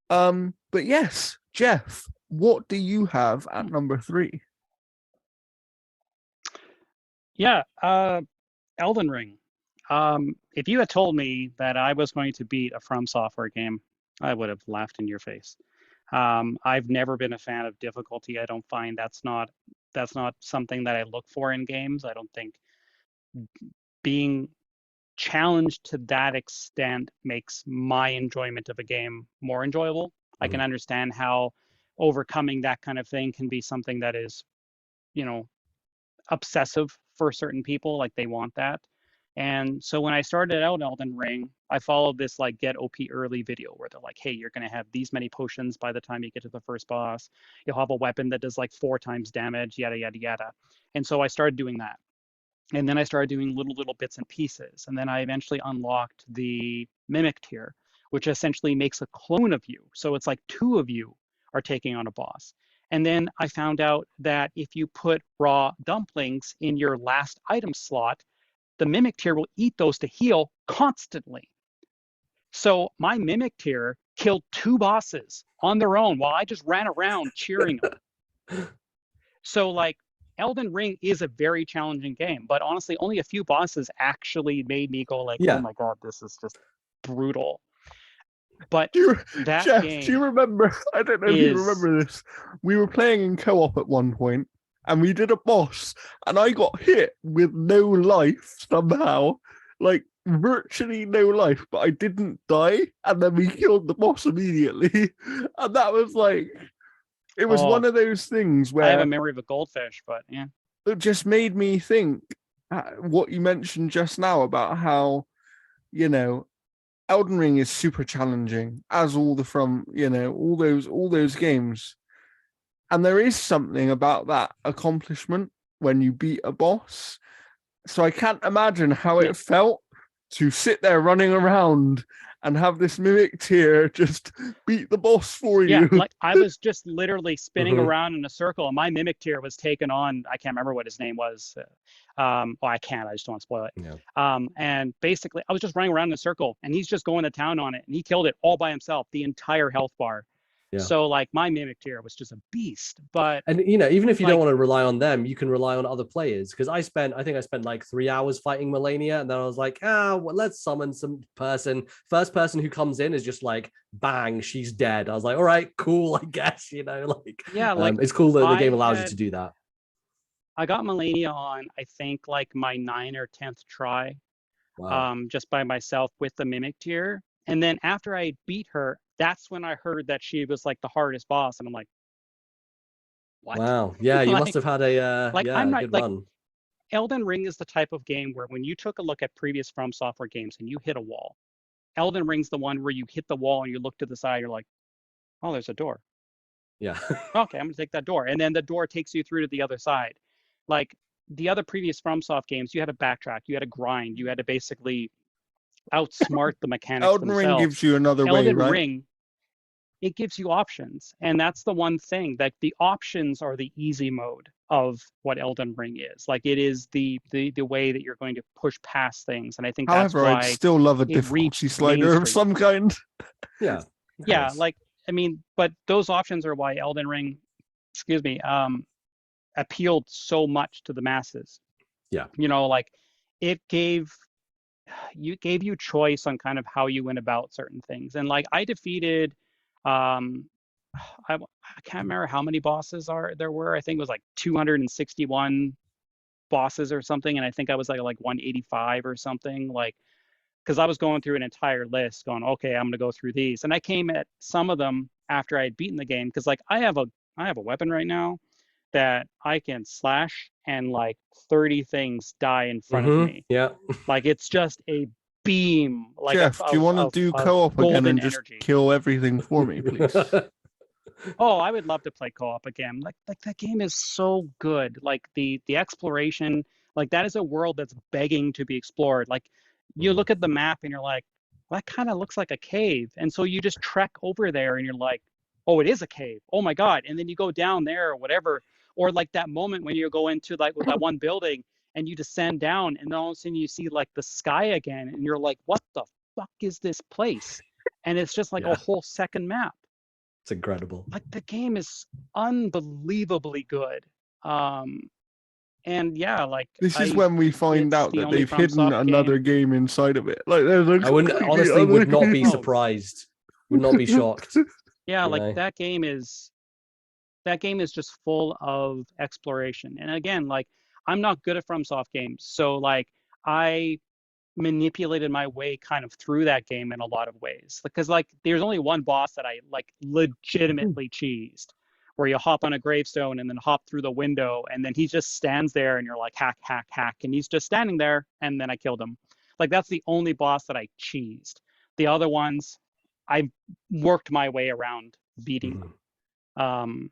A: But yes, Jeff, what do you have at number 3?
B: Yeah, Elden Ring. If you had told me that I was going to beat a From Software game, I would have laughed in your face. I've never been a fan of difficulty. I don't find that's not something that I look for in games. I don't think being challenged to that extent makes my enjoyment of a game more enjoyable. I can understand how overcoming that kind of thing can be something that is, obsessive for certain people, like they want that. And so when I started out Elden Ring, I followed this like get OP early video where they're like, hey, you're going to have these many potions by the time you get to the first boss. You'll have a weapon that does like 4 times damage, yada, yada, yada. And so I started doing that. And then I started doing little bits and pieces. And then I eventually unlocked the Mimic tier, which essentially makes a clone of you. So it's like 2 of you are taking on a boss. And then I found out that if you put raw dumplings in your last item slot, the Mimic tier will eat those to heal constantly. So my Mimic tier killed 2 bosses on their own while I just ran around cheering them. So like Elden Ring is a very challenging game, but honestly, only a few bosses actually made me go like, oh my God, this is just brutal. But
A: Jeff, do you remember? I don't know if you remember this. We were playing in co-op at one point, and we did a boss, and I got hit with no life somehow, like virtually no life, but I didn't die, and then we killed the boss immediately, and that was like, it was one of those things where
B: I have a memory of a goldfish, but yeah,
A: it just made me think what you mentioned just now about how, Elden Ring is super challenging, as all those games. And there is something about that accomplishment when you beat a boss. So I can't imagine how it felt to sit there running around and have this Mimic tier just beat the boss for you.
B: Yeah, like I was just literally spinning around in a circle, and my Mimic tier was taken on. I can't remember what his name was. I can't. I just don't want to spoil it. Yeah. And basically, I was just running around in a circle, and he's just going to town on it, and he killed it all by himself, the entire health bar. Yeah. So like my Mimic tier was just a beast. And
C: even if you don't want to rely on them, you can rely on other players. Because I think I spent like 3 hours fighting Melania, and then I was like, let's summon some person. First person who comes in is just like, bang, she's dead. I was like, all right, cool, I guess, it's cool that the game allows you to do that.
B: I got Melania on, I think like my 9th or 10th try. Wow. Just by myself with the Mimic tier. And then after I beat her, that's when I heard that she was like the hardest boss, and I'm like, what?
C: Wow, yeah, you must have had a good run.
B: Elden Ring is the type of game where when you took a look at previous From Software games and you hit a wall, Elden Ring's the one where you hit the wall and you look to the side, you're like, oh, there's a door.
C: Yeah.
B: Okay, I'm gonna take that door, and then the door takes you through to the other side. Like the other previous FromSoft games, you had to backtrack, you had to grind, you had to basically outsmart the mechanics
A: Elden
B: themselves.
A: Ring gives you another way, right?
B: Elden Ring, it gives you options, and that's the one thing, that the options are the easy mode of what Elden Ring is. Like it is the way that you're going to push past things, and I think that's why
A: I'd still love a difficulty slider of some kind.
C: Yeah.
B: Yeah, like I mean, but those options are why Elden Ring, appealed so much to the masses.
C: Yeah.
B: Like it gave you choice on kind of how you went about certain things. And like I defeated I can't remember how many bosses there were. I think it was like 261 bosses or something, and I think I was like 185 or something, like because I was going through an entire list going, okay, I'm going to go through these, and I came at some of them after I had beaten the game, because like I have a weapon right now that I can slash and like 30 things die in front of me.
C: Yeah.
B: Like it's just a beam. Like
A: Jeff, do you want to do co-op again and just kill everything for me, please?
B: Oh, I would love to play co-op again. Like that game is so good. Like the exploration, like that is a world that's begging to be explored. Like you look at the map and you're like, well, that kind of looks like a cave. And so you just trek over there and you're like, oh, it is a cave. Oh my God. And then you go down there or whatever. Or like that moment when you go into like that one building and you descend down, and then all of a sudden you see like the sky again, and you're like, what the fuck is this place? And it's just like a whole second map.
C: It's incredible.
B: Like the game is unbelievably good. And yeah, like
A: this is when we find out that they've hidden another game inside of it. Like there's
C: I would not be surprised. Would not be shocked.
B: Yeah,
C: you
B: like
C: know?
B: that game is just full of exploration. And again, like I'm not good at FromSoft games, so like I manipulated my way kind of through that game in a lot of ways. Because like there's only one boss that I like legitimately cheesed, where you hop on a gravestone and then hop through the window, and then he just stands there and you're like hack, hack, hack, and he's just standing there, and then I killed him. Like that's the only boss that I cheesed. The other ones, I worked my way around beating
C: Mhm.
B: them.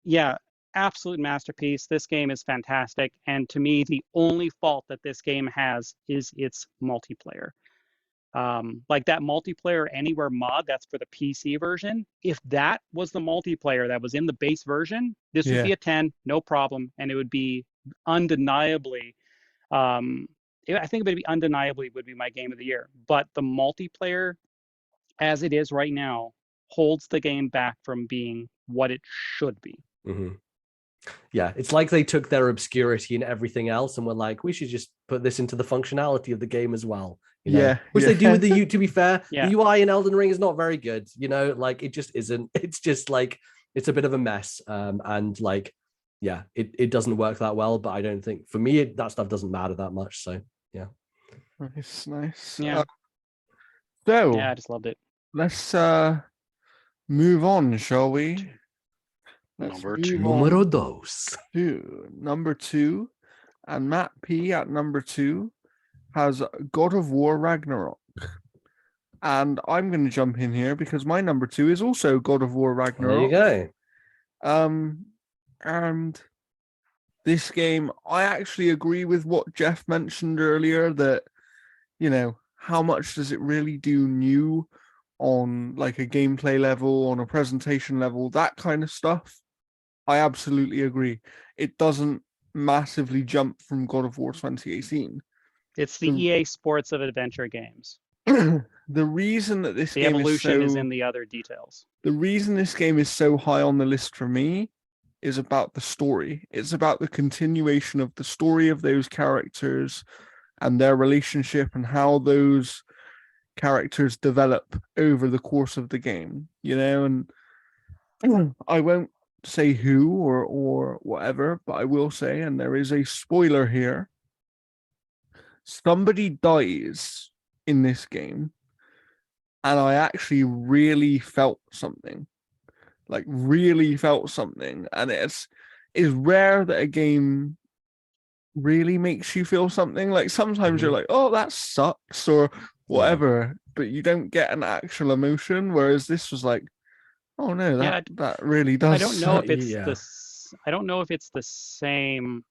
B: Yeah, absolute masterpiece. This game is fantastic. And to me, the only fault that this game has is its multiplayer. Like that multiplayer anywhere mod that's for the PC version. If that was the multiplayer that was in the base version, this would
A: Yeah.
B: be a 10, no problem. And it would be undeniably, I think it would be undeniably would be my game of the year. But the multiplayer as it is right now holds the game back from being what it should be.
C: Mhm. Yeah, it's like they took their obscurity and everything else and were like, we should just put this into the functionality of the game as well, you know,
A: Yeah.
C: which they do with the U. To be fair,
B: Yeah.
C: the UI in Elden Ring is not very good, you know, like it just isn't. It's just like it's a bit of a mess, and like, yeah, it doesn't work that well. But I don't think for me that stuff doesn't matter that much. So yeah,
A: Nice.
B: Yeah.
A: So
B: Yeah, I just loved it.
A: let's move on, shall we? Let's
B: Number
A: move
B: two.
A: on
C: numero dos.
A: to number 2, and Matt P at number 2 has God of War Ragnarok. And I'm going to jump in here because my number 2 is also God of War
C: There you
A: Ragnarok.
C: go.
A: And this game, I actually agree with what Jeff mentioned earlier, that, you know, how much does it really do new on like a gameplay level, on a presentation level, that kind of stuff. I absolutely agree. It doesn't massively jump from God of War 2018.
B: It's the EA Sports of adventure games.
A: The reason that this
B: The
A: game
B: evolution is
A: so
B: in the other details.
A: the reason this game is so high on the list for me is about the story. It's about the continuation of the story of those characters and their relationship and how those characters develop over the course of the game, you know. And I won't say who or whatever, but I will say, and there is a spoiler here, somebody dies in this game, and I actually really felt something. Like really felt something. And it's rare that a game really makes you feel something. Like sometimes you're like, oh, that sucks or whatever, but you don't get an actual emotion. Whereas this was like, oh no, that really does.
B: I don't know
A: suck.
B: if it's this. I don't know if it's the same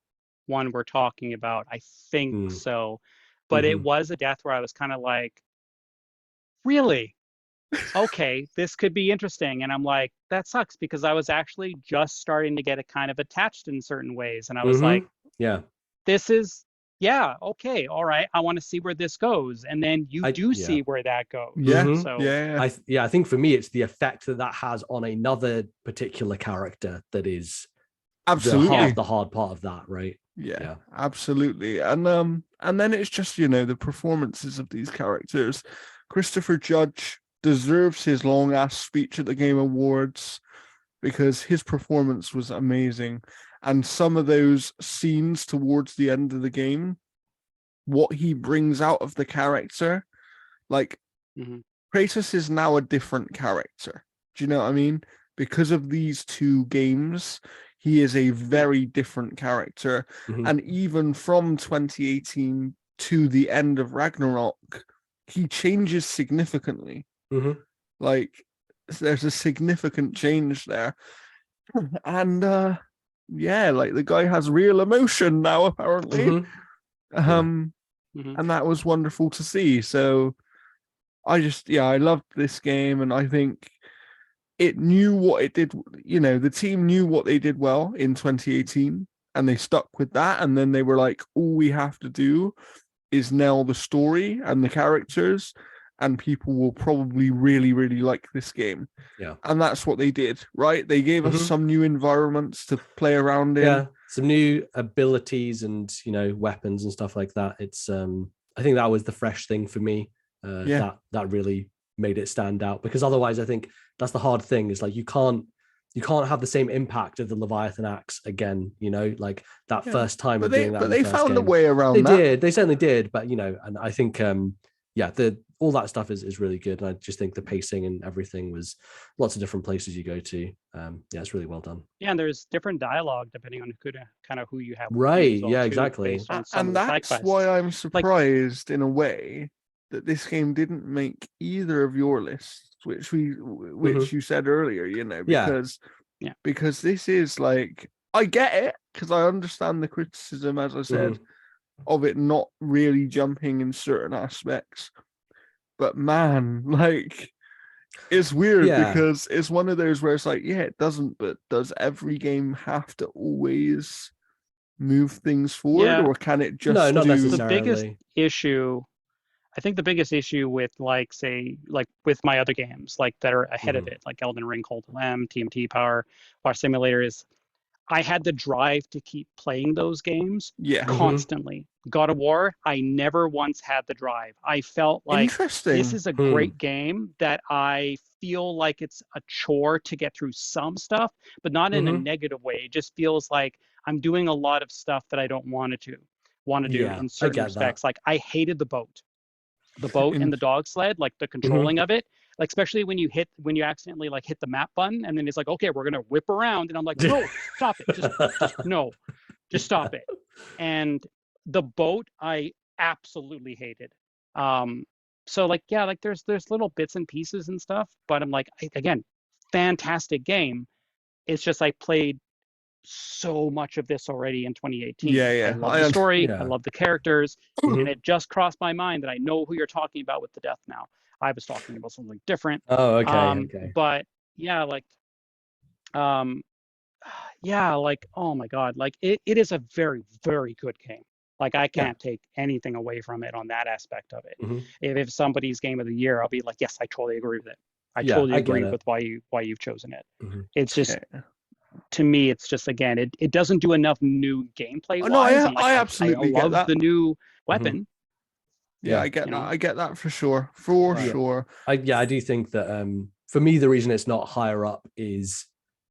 B: one we're talking about. I think so, but it was a death where I was kind of like, really? Okay, this could be interesting. And I'm like, that sucks, because I was actually just starting to get it kind of attached in certain ways. And I was like,
C: yeah,
B: this is, yeah, okay, all right, I want to see where this goes. And then you see where that goes.
A: Yeah.
B: So
C: I think for me, it's the effect that has on another particular character that is
A: absolutely
C: the hard part of that, right?
A: Yeah, absolutely. And then it's just, you know, the performances of these characters. Christopher Judge deserves his long ass speech at the Game Awards because his performance was amazing. And some of those scenes towards the end of the game, what he brings out of the character, like Kratos is now a different character. Do you know what I mean? Because of these two games, he is a very different character. And even from 2018 to the end of Ragnarok, he changes significantly. Like, there's a significant change there. And yeah, like the guy has real emotion now, apparently. And that was wonderful to see. So I loved this game, and I think it knew what it did. You know, the team knew what they did well in 2018, and they stuck with that. And then they were like, all we have to do is nail the story and the characters, and people will probably really, really like this game.
C: Yeah.
A: And that's what they did, right? They gave us some new environments to play around in.
C: Yeah, some new abilities and, you know, weapons and stuff like that. It's I think that was the fresh thing for me. That really made it stand out, because otherwise I think that's the hard thing, is like you can't have the same impact of the Leviathan axe again, you know, like that first time of doing that.
A: But they found a way around that.
C: They certainly did, but you know, and I think all that stuff is really good, and I just think the pacing and everything was lots of different places you go to. It's really well done.
B: Yeah, and there's different dialogue depending on who you have.
C: Right. Yeah, exactly.
A: And that's why I'm surprised in a way that this game didn't make either of your lists, which you said earlier, you know, because this is like, I get it, because I understand the criticism, as I said, of it not really jumping in certain aspects. But man, like, it's weird because it's one of those where it's like, yeah, it doesn't, but does every game have to always move things forward, or can it just
C: not necessarily.
B: The biggest issue, I think the biggest issue with, like, say, like with my other games, like that are ahead of it, like Elden Ring, Cult of Lamb, TMT Power, War Simulator, is I had the drive to keep playing those games constantly. God of War, I never once had the drive. I felt like this is a great game that I feel like it's a chore to get through some stuff, but not in a negative way. It just feels like I'm doing a lot of stuff that I don't want to do in certain respects. Like, I hated the boat and the dog sled, like the controlling of it. Like, especially when you accidentally like hit the map button, and then it's like, okay, we're gonna whip around, and I'm like, no, stop it, just stop it. And the boat, I absolutely hated. So like, yeah, like there's little bits and pieces and stuff, but I'm like, again, fantastic game. It's just I played so much of this already in 2018. I love the story, I love the characters, and it just crossed my mind that I know who you're talking about with the death now. I was talking about something different.
C: Oh, okay.
B: But yeah, like, oh my God, like it is a very, very good game. Like, I can't take anything away from it on that aspect of it. If somebody's game of the year, I'll be like, yes, I totally agree with it. I totally agree with why you've chosen it. It's just, to me, it's just, again, it doesn't do enough new gameplay wise.
A: I absolutely
B: love the new weapon.
A: Yeah, I get that. I get that for sure. Sure.
C: I do think that for me, the reason it's not higher up is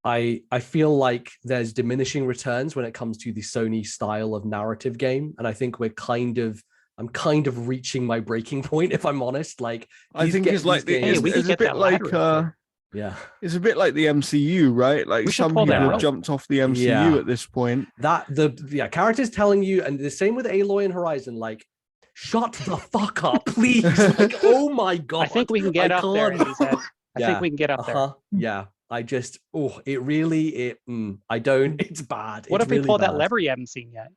C: I feel like there's diminishing returns when it comes to the Sony style of narrative game, and I think I'm kind of reaching my breaking point, if I'm honest. Like,
A: I think it's like it's a bit like it's a bit like the MCU, right? Like, some people have jumped off the MCU at this point.
C: That characters telling you, and the same with Aloy and Horizon, like, shut the fuck up, please. Like, oh my God.
B: I think we can get up there. I think we can get up there.
C: Yeah. I just, it's bad.
B: What if we pull that lever you haven't seen yet?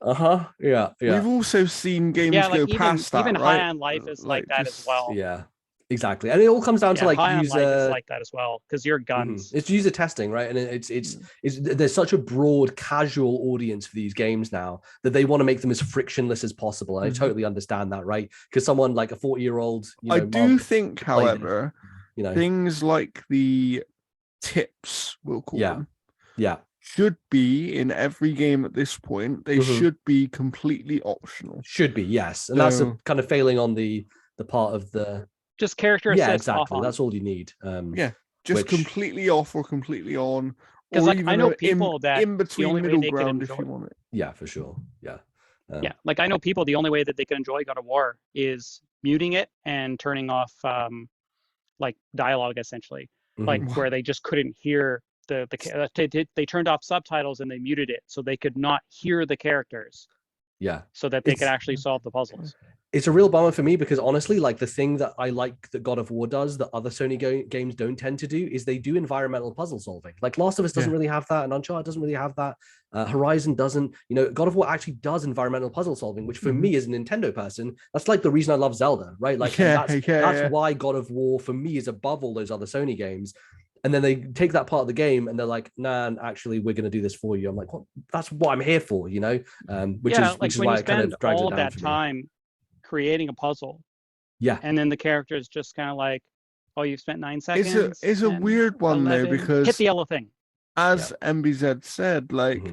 C: Yeah.
A: We've also seen games go past that,
B: even
A: right?
B: High on Life is like that as well.
C: Yeah, exactly. And it all comes down to like
B: High
C: user
B: on Life is like that as well, because your guns.
C: It's user testing, right? And it's there's such a broad casual audience for these games now that they want to make them as frictionless as possible. And I totally understand that, right? Because someone like a 40-year-old,
A: I do think, however, things like the tips, we'll call them, should be in every game at this point. They should be completely optional.
C: Should be, yes. And that's a kind of failing on the part of the
B: just character assist.
C: Yeah, exactly. That's all you need.
A: Completely off or completely on.
B: Because like, I know people that
A: in between middle ground, if you want it.
C: Yeah, for sure. Yeah.
B: Like, I know people, the only way that they can enjoy God of War is muting it and turning off like dialogue, essentially. Like, where they just couldn't hear they turned off subtitles and they muted it so they could not hear the characters.
C: Yeah.
B: So that they could actually solve the puzzles.
C: It's a real bummer for me, because honestly, like, the thing that I like that God of War does that other Sony games don't tend to do is they do environmental puzzle solving. Like, Last of Us doesn't really have that, and Uncharted doesn't really have that. Horizon doesn't. God of War actually does environmental puzzle solving, which for me as a Nintendo person, that's like the reason I love Zelda, right? Like, that's why God of War for me is above all those other Sony games. And then they take that part of the game and they're like, nah, actually, we're going to do this for you. I'm like, well, that's what I'm here for, which is why it kind of drags it down.
B: All that time creating a puzzle.
C: Yeah.
B: And then the character is just kind of like, oh, you've spent 9 seconds.
A: It's a weird one, 11, though, because
B: hit the yellow thing.
A: As NBZ said, like,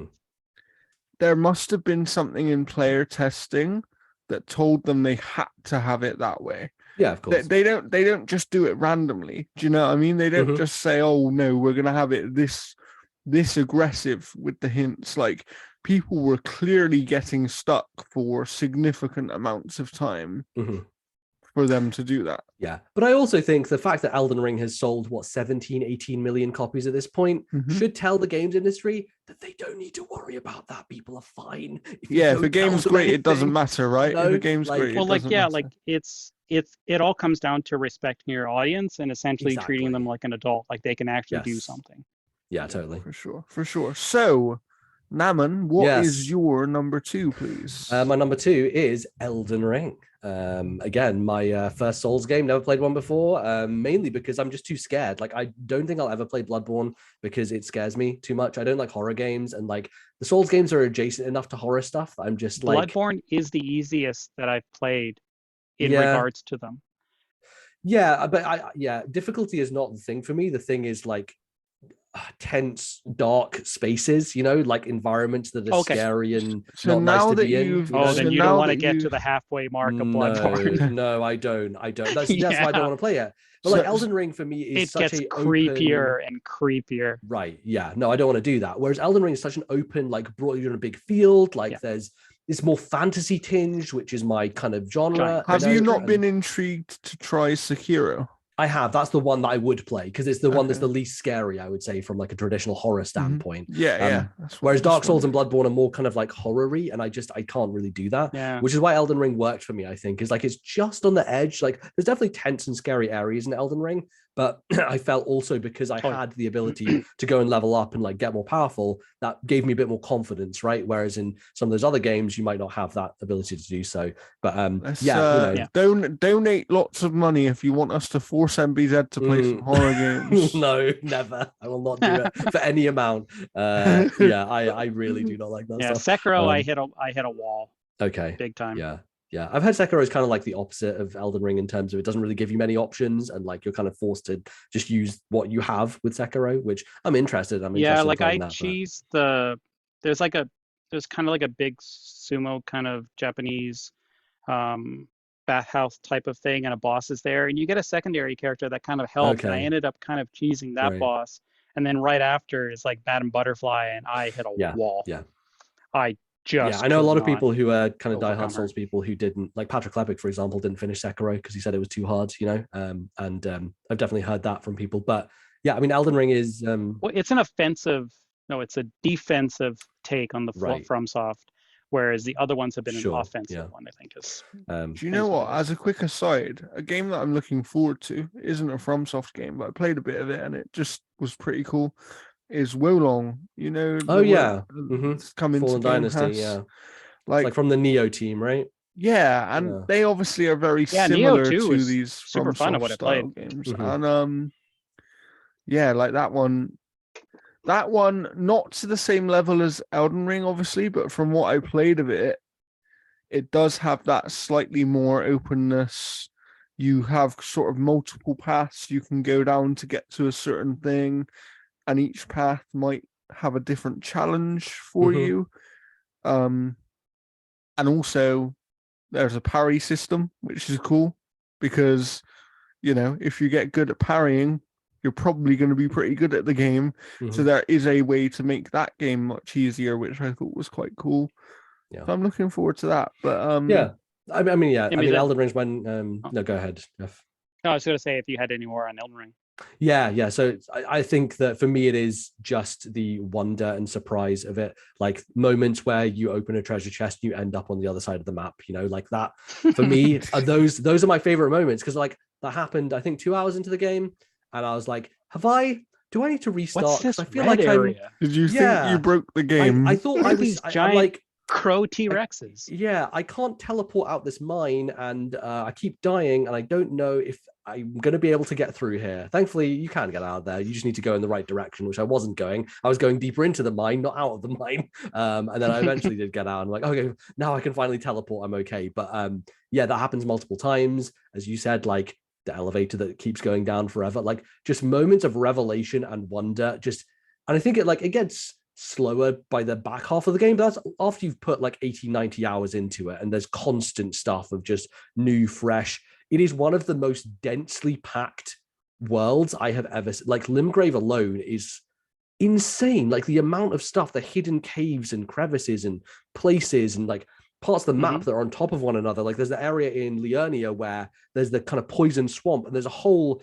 A: there must have been something in player testing that told them they had to have it that way.
C: Yeah, of course.
A: They don't just do it randomly. Do you know what I mean? They don't just say, "Oh no, we're gonna have it this aggressive with the hints." Like, people were clearly getting stuck for significant amounts of time for them to do that.
C: Yeah, but I also think the fact that Elden Ring has sold, what, 17, 18 million copies at this point should tell the games industry that they don't need to worry about that. People are fine.
A: If a game's great, it doesn't matter, right? If a game's great,
B: well,
A: it doesn't matter.
B: like it all comes down to respecting your audience and essentially treating them like an adult, like they can actually do something.
C: Yeah, totally.
A: For sure. So, Naman, what is your number 2, please?
C: My number 2 is Elden Ring. Again, my first Souls game, never played one before, mainly because I'm just too scared. Like, I don't think I'll ever play Bloodborne because it scares me too much. I don't like horror games, and like the Souls games are adjacent enough to horror stuff. I'm just like,
B: Bloodborne is the easiest that I've played in regards to them.
C: Yeah, but difficulty is not the thing for me. The thing is like tense, dark spaces, like environments that are scary and not nice to be in.
B: Then you don't want to get to the halfway mark of Bloodborne.
C: No, I don't. That's why I don't want to play it. But like Elden Ring for me is such a
B: creepier and creepier.
C: Right. Yeah. No, I don't want to do that. Whereas Elden Ring is such an open, like brought you in a big field. Like there's it's more fantasy tinged, which is my kind of genre.
A: Have you not been intrigued to try Sekiro?
C: I have. That's the one that I would play because it's the one that's the least scary, I would say, from like a traditional horror standpoint. Whereas Dark Souls and Bloodborne are more kind of like horror-y, and I can't really do that.
B: Yeah.
C: Which is why Elden Ring worked for me, I think, is like it's just on the edge. Like there's definitely tense and scary areas in Elden Ring, but I felt also because I had the ability to go and level up and like get more powerful, that gave me a bit more confidence, right? Whereas in some of those other games, you might not have that ability to do so. But
A: donate lots of money if you want us to force NBZ to play some horror games.
C: No, never. I will not do it for any amount. I really do not like that stuff.
B: Sekiro, I hit a wall.
C: Okay.
B: Big time.
C: Yeah, I've heard Sekiro is kind of like the opposite of Elden Ring in terms of it doesn't really give you many options, and like you're kind of forced to just use what you have with Sekiro, which I'm interested.
B: Like I cheese there's kind of like a big sumo kind of Japanese bathhouse type of thing, and a boss is there, and you get a secondary character that kind of helps. And I ended up kind of cheesing that boss, and then right after is like Madame Butterfly, and I hit a wall. I
C: know a lot of people who are kind of diehard Souls people who didn't, like Patrick Lepic, for example, didn't finish Sekiro because he said it was too hard, and I've definitely heard that from people. But yeah, I mean, Elden Ring is
B: well, it's a defensive take on the FromSoft, whereas the other ones have been an offensive one, I think is.
A: Do you know what? As a quick aside, a game that I'm looking forward to isn't a FromSoft game, but I played a bit of it and it just was pretty cool. Is Wolong, it's coming
C: Fallen
A: to
C: Dynasty,
A: Pass.
C: Like from the Neo team, right?
A: Yeah, and they obviously are very similar to these
B: super fun of what I played.
A: Games. And like that one not to the same level as Elden Ring, obviously, but from what I played of it, it does have that slightly more openness. You have sort of multiple paths you can go down to get to a certain thing, and each path might have a different challenge for you. And also there's a parry system, which is cool because, if you get good at parrying, you're probably going to be pretty good at the game. So there is a way to make that game much easier, which I thought was quite cool. So I'm looking forward to that. But
C: I mean, Elden Ring's when no, go ahead, Jeff.
B: No, I was going to say if you had any more on Elden Ring.
C: Yeah. So I think that for me, it is just the wonder and surprise of it. Like moments where you open a treasure chest, you end up on the other side of the map, like that for me, those are my favorite moments. Cause like that happened, I think 2 hours into the game. And I was like, do I need to restart?
B: What's this
C: I feel like
B: area?
A: Did you think you broke the game?
C: I thought I was
B: these giant crow T-Rexes.
C: I can't teleport out this mine, and I keep dying, and I don't know if I'm going to be able to get through here. Thankfully, you can get out of there. You just need to go in the right direction, which I wasn't going. I was going deeper into the mine, not out of the mine. And then I eventually did get out. I'm like, okay, now I can finally teleport. I'm okay. But that happens multiple times. As you said, like the elevator that keeps going down forever, like just moments of revelation and wonder. And I think it gets slower by the back half of the game, but that's after you've put like 80, 90 hours into it, and there's constant stuff of just new, fresh, it is one of the most densely packed worlds I have ever seen. Like Limgrave alone is insane. Like the amount of stuff, the hidden caves and crevices and places and like parts of the map that are on top of one another. Like there's the area in Liurnia where there's the kind of poison swamp, and there's a whole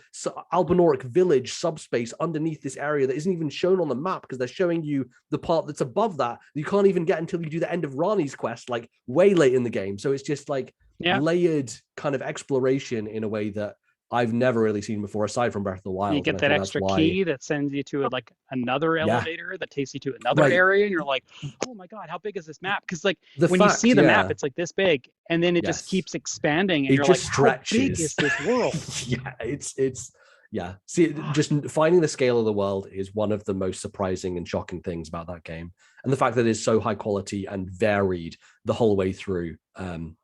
C: Albinoric village subspace underneath this area that isn't even shown on the map because they're showing you the part that's above that. You can't even get until you do the end of Rani's quest, like way late in the game. So it's just like layered kind of exploration in a way that I've never really seen before, aside from Breath of the Wild.
B: You get that extra key that sends you to like another elevator that takes you to another area, and you're like, oh my god, how big is this map? Because like when you see the map, it's like this big, and then it just keeps expanding, and you're like, stretches. How big is this world?
C: Yeah, see, just finding the scale of the world is one of the most surprising and shocking things about that game, and the fact that it's so high quality and varied the whole way through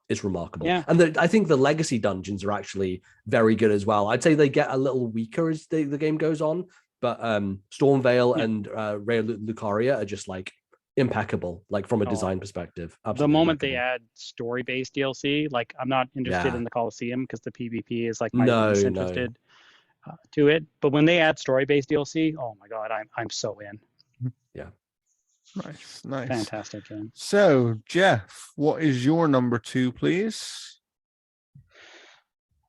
C: is remarkable.
B: Yeah.
C: And I think the legacy dungeons are actually very good as well. I'd say they get a little weaker as the game goes on, but Stormvale and Ray Lucaria are just like impeccable, like from a design perspective. Absolutely
B: the moment
C: impeccable.
B: they add story-based DLC, like I'm not interested in the Coliseum because the PvP is like my least interested to it. But when they add story-based DLC, oh my god, I'm so in.
C: Yeah.
A: Nice.
B: Fantastic game.
A: So, Jeff, what is your number 2, please?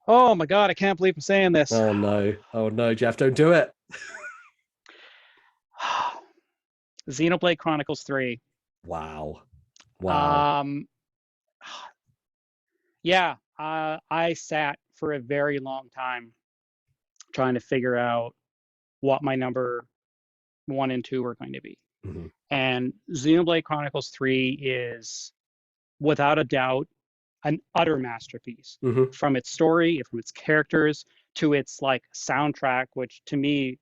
B: Oh my god, I can't believe I'm saying this.
C: Oh no, Jeff, don't do it.
B: Xenoblade Chronicles 3.
C: Wow.
B: I sat for a very long time trying to figure out what my number 1 and 2 were going to be.
C: Mm-hmm.
B: And Xenoblade Chronicles 3 is, without a doubt, an utter masterpiece. From its story, from its characters, to its like soundtrack, which to me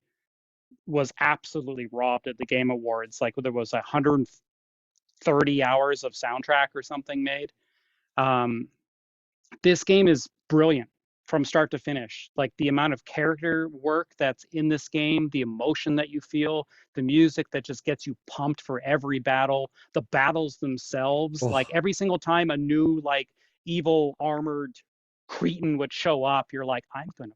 B: was absolutely robbed at the Game Awards. Like there was 130 hours of soundtrack or something made. This game is brilliant from start to finish. Like the amount of character work that's in this game, the emotion that you feel, the music that just gets you pumped for every battle, the battles themselves, like every single time a new like evil armored cretin would show up, you're like, I'm gonna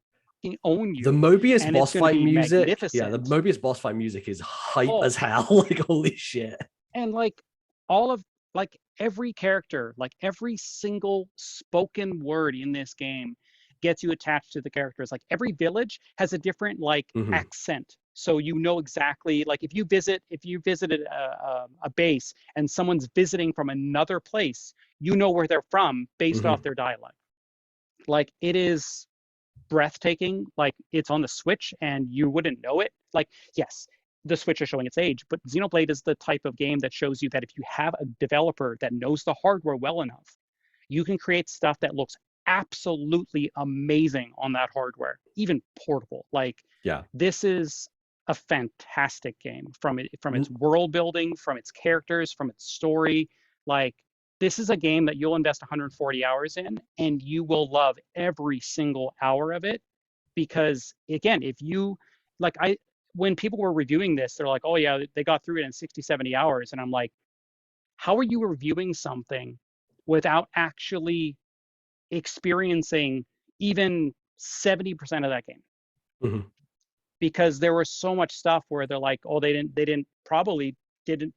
B: own you.
C: The Mobius boss fight music, the Mobius boss fight music is hype as hell. Like holy shit.
B: And like all of like every character, like every single spoken word in this game gets you attached to the characters. Like every village has a different like accent, so you know exactly, like if you visited a base and someone's visiting from another place, you know where they're from based off their dialect. Like it is breathtaking. Like it's on the Switch and you wouldn't know it. Like yes, the Switch is showing its age, but Xenoblade is the type of game that shows you that if you have a developer that knows the hardware well enough, you can create stuff that looks absolutely amazing on that hardware, even portable. Like this is a fantastic game from its world building, from its characters, from its story. Like this is a game that you'll invest 140 hours in and you will love every single hour of it, because again, if you like, when people were reviewing this, they're like, oh yeah, they got through it in 60, 70 hours. And I'm like, how are you reviewing something without actually experiencing even 70% of that game? Because there was so much stuff where they're like, oh, they probably didn't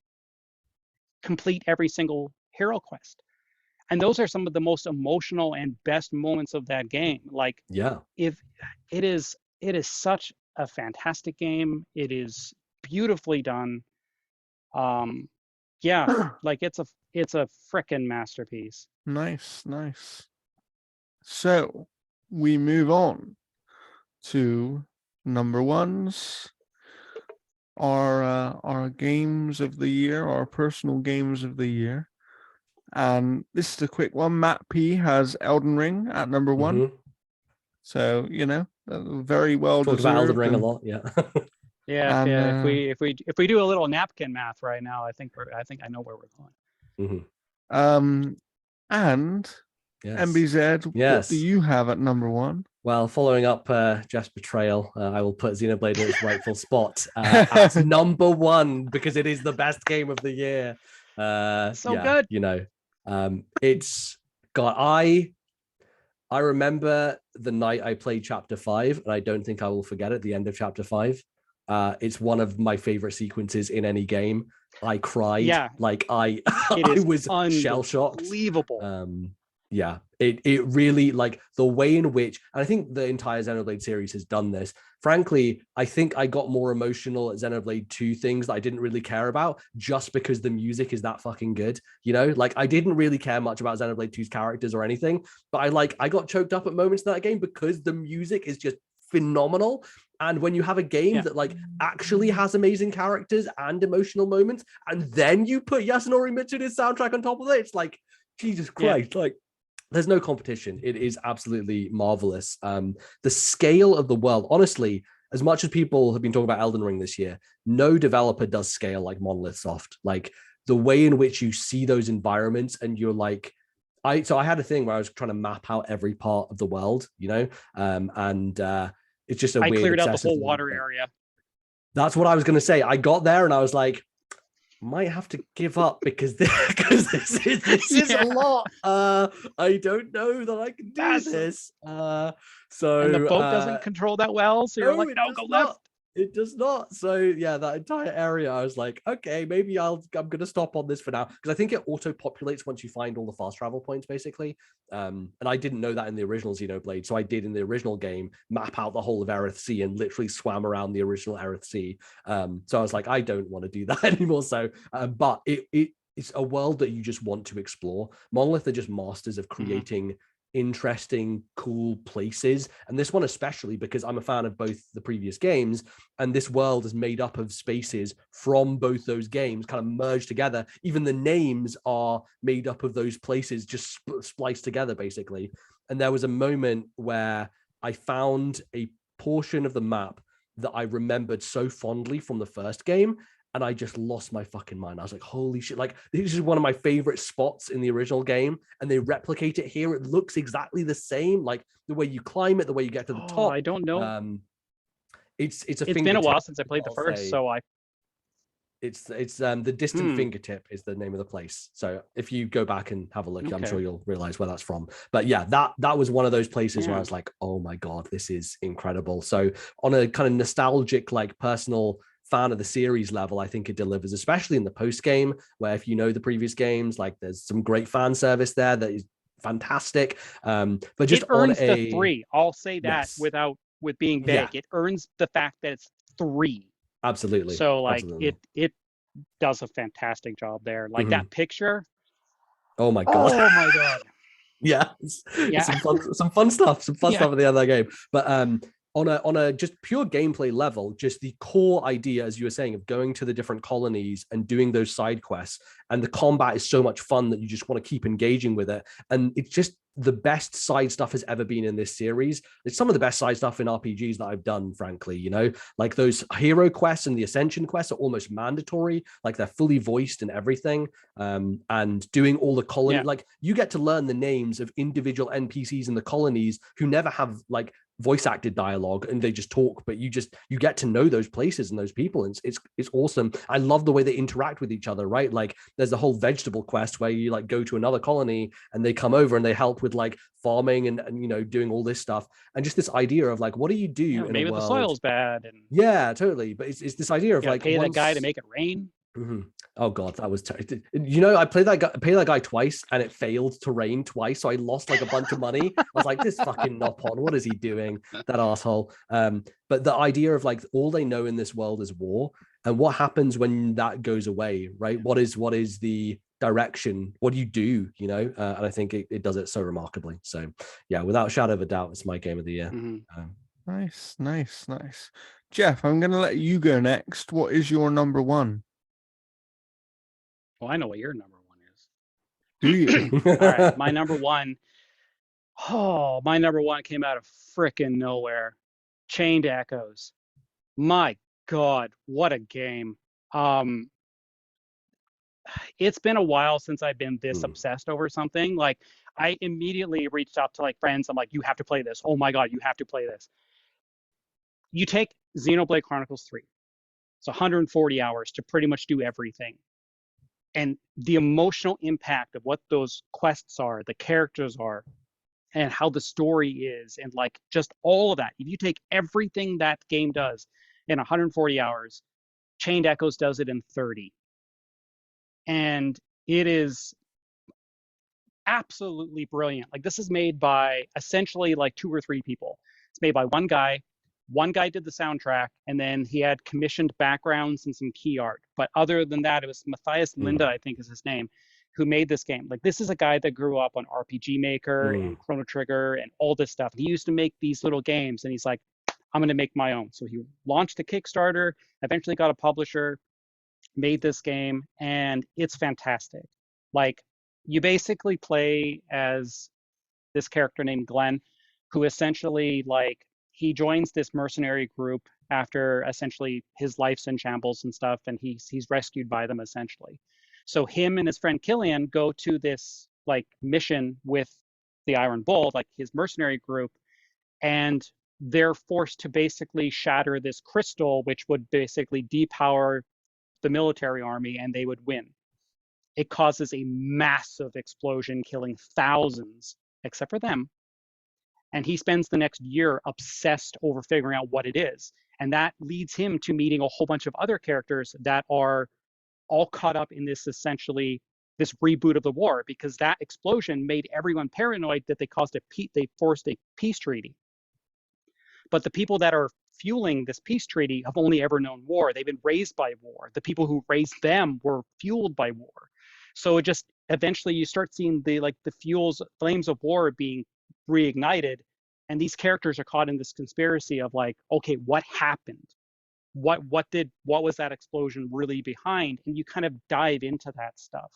B: complete every single hero quest. And those are some of the most emotional and best moments of that game. Like, if it is such a fantastic game. It is beautifully done. Like it's a frickin' masterpiece.
A: Nice. So we move on to number 1s, our games of the year, our personal games of the year. And this is a quick one. Matt P has Elden Ring at number 1. So, you know, very well
C: deserved. Talked about Elden Ring a lot,
B: If we do a little napkin math right now, I think I know where we're going.
A: And NBZ, what do you have at number 1?
C: Well, following up Jeff's betrayal, I will put Xenoblade in its rightful spot at number 1 because it is the best game of the year.
B: Good.
C: You know, it's got I remember the night I played Chapter 5, and I don't think I will forget it. The end of Chapter 5. It's one of my favorite sequences in any game. I cried.
B: Yeah.
C: Like I
B: It is
C: was shell shocked.
B: unbelievable.
C: Yeah, it really, like the way in which, and I think the entire Xenoblade series has done this. Frankly, I think I got more emotional at Xenoblade 2 things that I didn't really care about just because the music is that fucking good. You know, like I didn't really care much about Xenoblade 2's characters or anything, but I got choked up at moments in that game because the music is just phenomenal. And when you have a game that like actually has amazing characters and emotional moments, and then you put Yasunori Mitsuda's soundtrack on top of it, it's like, Jesus Christ, like there's no competition. It is absolutely marvelous. The scale of the world, honestly, as much as people have been talking about Elden Ring this year, no developer does scale like Monolith Soft. Like the way in which you see those environments, and you're like, I had a thing where I was trying to map out every part of the world, you know, and it's just a
B: I
C: weird
B: cleared out the
C: obsessive
B: whole
C: thing.
B: water area.
C: That's what I was going to say. I got there and I was like, might have to give up because this is a lot. I don't know that I can do this. So
B: And the boat doesn't control that well, so you're like, no, go left.
C: It does not. So yeah, that entire area, I was like, okay, maybe I'm gonna stop on this for now, because I think it auto populates once you find all the fast travel points, basically. And I didn't know that in the original Xenoblade, so I did in the original game map out the whole of Aerith Sea and literally swam around the original Aerith Sea. So I was like, I don't want to do that anymore. So, but it's a world that you just want to explore. Monolith are just masters of creating interesting, cool places, and this one especially, because I'm a fan of both the previous games, and this world is made up of spaces from both those games kind of merged together. Even the names are made up of those places, just spliced together basically. And there was a moment where I found a portion of the map that I remembered so fondly from the first game, and I just lost my fucking mind. I was like, holy shit, like this is one of my favorite spots in the original game, and they replicate it here. It looks exactly the same, like the way you climb it, the way you get to the top.
B: I don't know.
C: It's
B: been a while since I played the first, so
C: it's the distant fingertip is the name of the place. So if you go back and have a look, I'm sure you'll realize where that's from. But yeah, that was one of those places where I was like, oh my god, this is incredible. So on a kind of nostalgic, like personal fan of the series level, I think it delivers, especially in the post game, where if you know the previous games, like there's some great fan service there that is fantastic. But just
B: it earns the 3. I'll say that with being vague. It earns the fact that it's 3.
C: Absolutely.
B: So like it does a fantastic job there. Like that picture.
C: Oh my god.
B: Oh my god.
C: Yeah. Some fun stuff. Some fun stuff at the end of that game. But on a just pure gameplay level, just the core idea, as you were saying, of going to the different colonies and doing those side quests, and the combat is so much fun that you just want to keep engaging with it. And it's just the best side stuff has ever been in this series. It's some of the best side stuff in RPGs that I've done, frankly, you know, like those hero quests and the ascension quests are almost mandatory. Like they're fully voiced and everything. And doing all the colony, like you get to learn the names of individual NPCs in the colonies who never have like voice acted dialogue, and they just talk, but you get to know those places and those people, and it's awesome. I love the way they interact with each other, right? Like there's a whole vegetable quest where you like go to another colony and they come over and they help with like farming and you know, doing all this stuff, and just this idea of like, what do you do in
B: maybe
C: a world?
B: The soil's bad, and
C: totally, but it's this idea of like
B: pay that guy to make it rain.
C: Oh god, that was you know, I played that guy twice and it failed to rain twice, so I lost like a bunch of money. I was like, this fucking Nopon, what is he doing, that asshole? But the idea of like all they know in this world is war, and what happens when that goes away, right? What is the direction? What do you do, you know? And I think it does it so remarkably. So yeah, without a shadow of a doubt, it's my game of the year.
A: Nice. Jeff, I'm gonna let you go next. What is your number one?
B: Well, I know what your number one is.
A: Do you?
B: All right, my number one. Oh, my number one came out of frickin' nowhere. Chained Echoes. My God, what a game. It's been a while since I've been this obsessed over something. Like I immediately reached out to like friends. I'm like, you have to play this. Oh my God, you have to play this. You take Xenoblade Chronicles 3. It's 140 hours to pretty much do everything. And the emotional impact of what those quests are, the characters are, and how the story is, and like just all of that. If you take everything that game does in 140 hours, Chained Echoes does it in 30. And it is absolutely brilliant. Like, this is made by essentially like 2 or 3 people. It's made by one guy. One guy did the soundtrack, and then he had commissioned backgrounds and some key art. But other than that, it was Matthias Linda, I think is his name, who made this game. Like, this is a guy that grew up on RPG Maker and Chrono Trigger and all this stuff. And he used to make these little games, and he's like, I'm going to make my own. So he launched a Kickstarter, eventually got a publisher, made this game, and it's fantastic. Like, you basically play as this character named Glenn, who essentially, like, he joins this mercenary group after essentially his life's in shambles and stuff, and he's rescued by them essentially. So him and his friend Killian go to this like mission with the Iron Bull, like his mercenary group, and they're forced to basically shatter this crystal, which would basically depower the military army, and they would win. It causes a massive explosion, killing thousands, except for them. And he spends the next year obsessed over figuring out what it is. And that leads him to meeting a whole bunch of other characters that are all caught up in this, essentially, this reboot of the war, because that explosion made everyone paranoid that they forced a peace treaty. But the people that are fueling this peace treaty have only ever known war. They've been raised by war. The people who raised them were fueled by war. So it just, eventually you start seeing the flames of war being reignited, and these characters are caught in this conspiracy of like, okay, what happened? What was that explosion really behind? And you kind of dive into that stuff.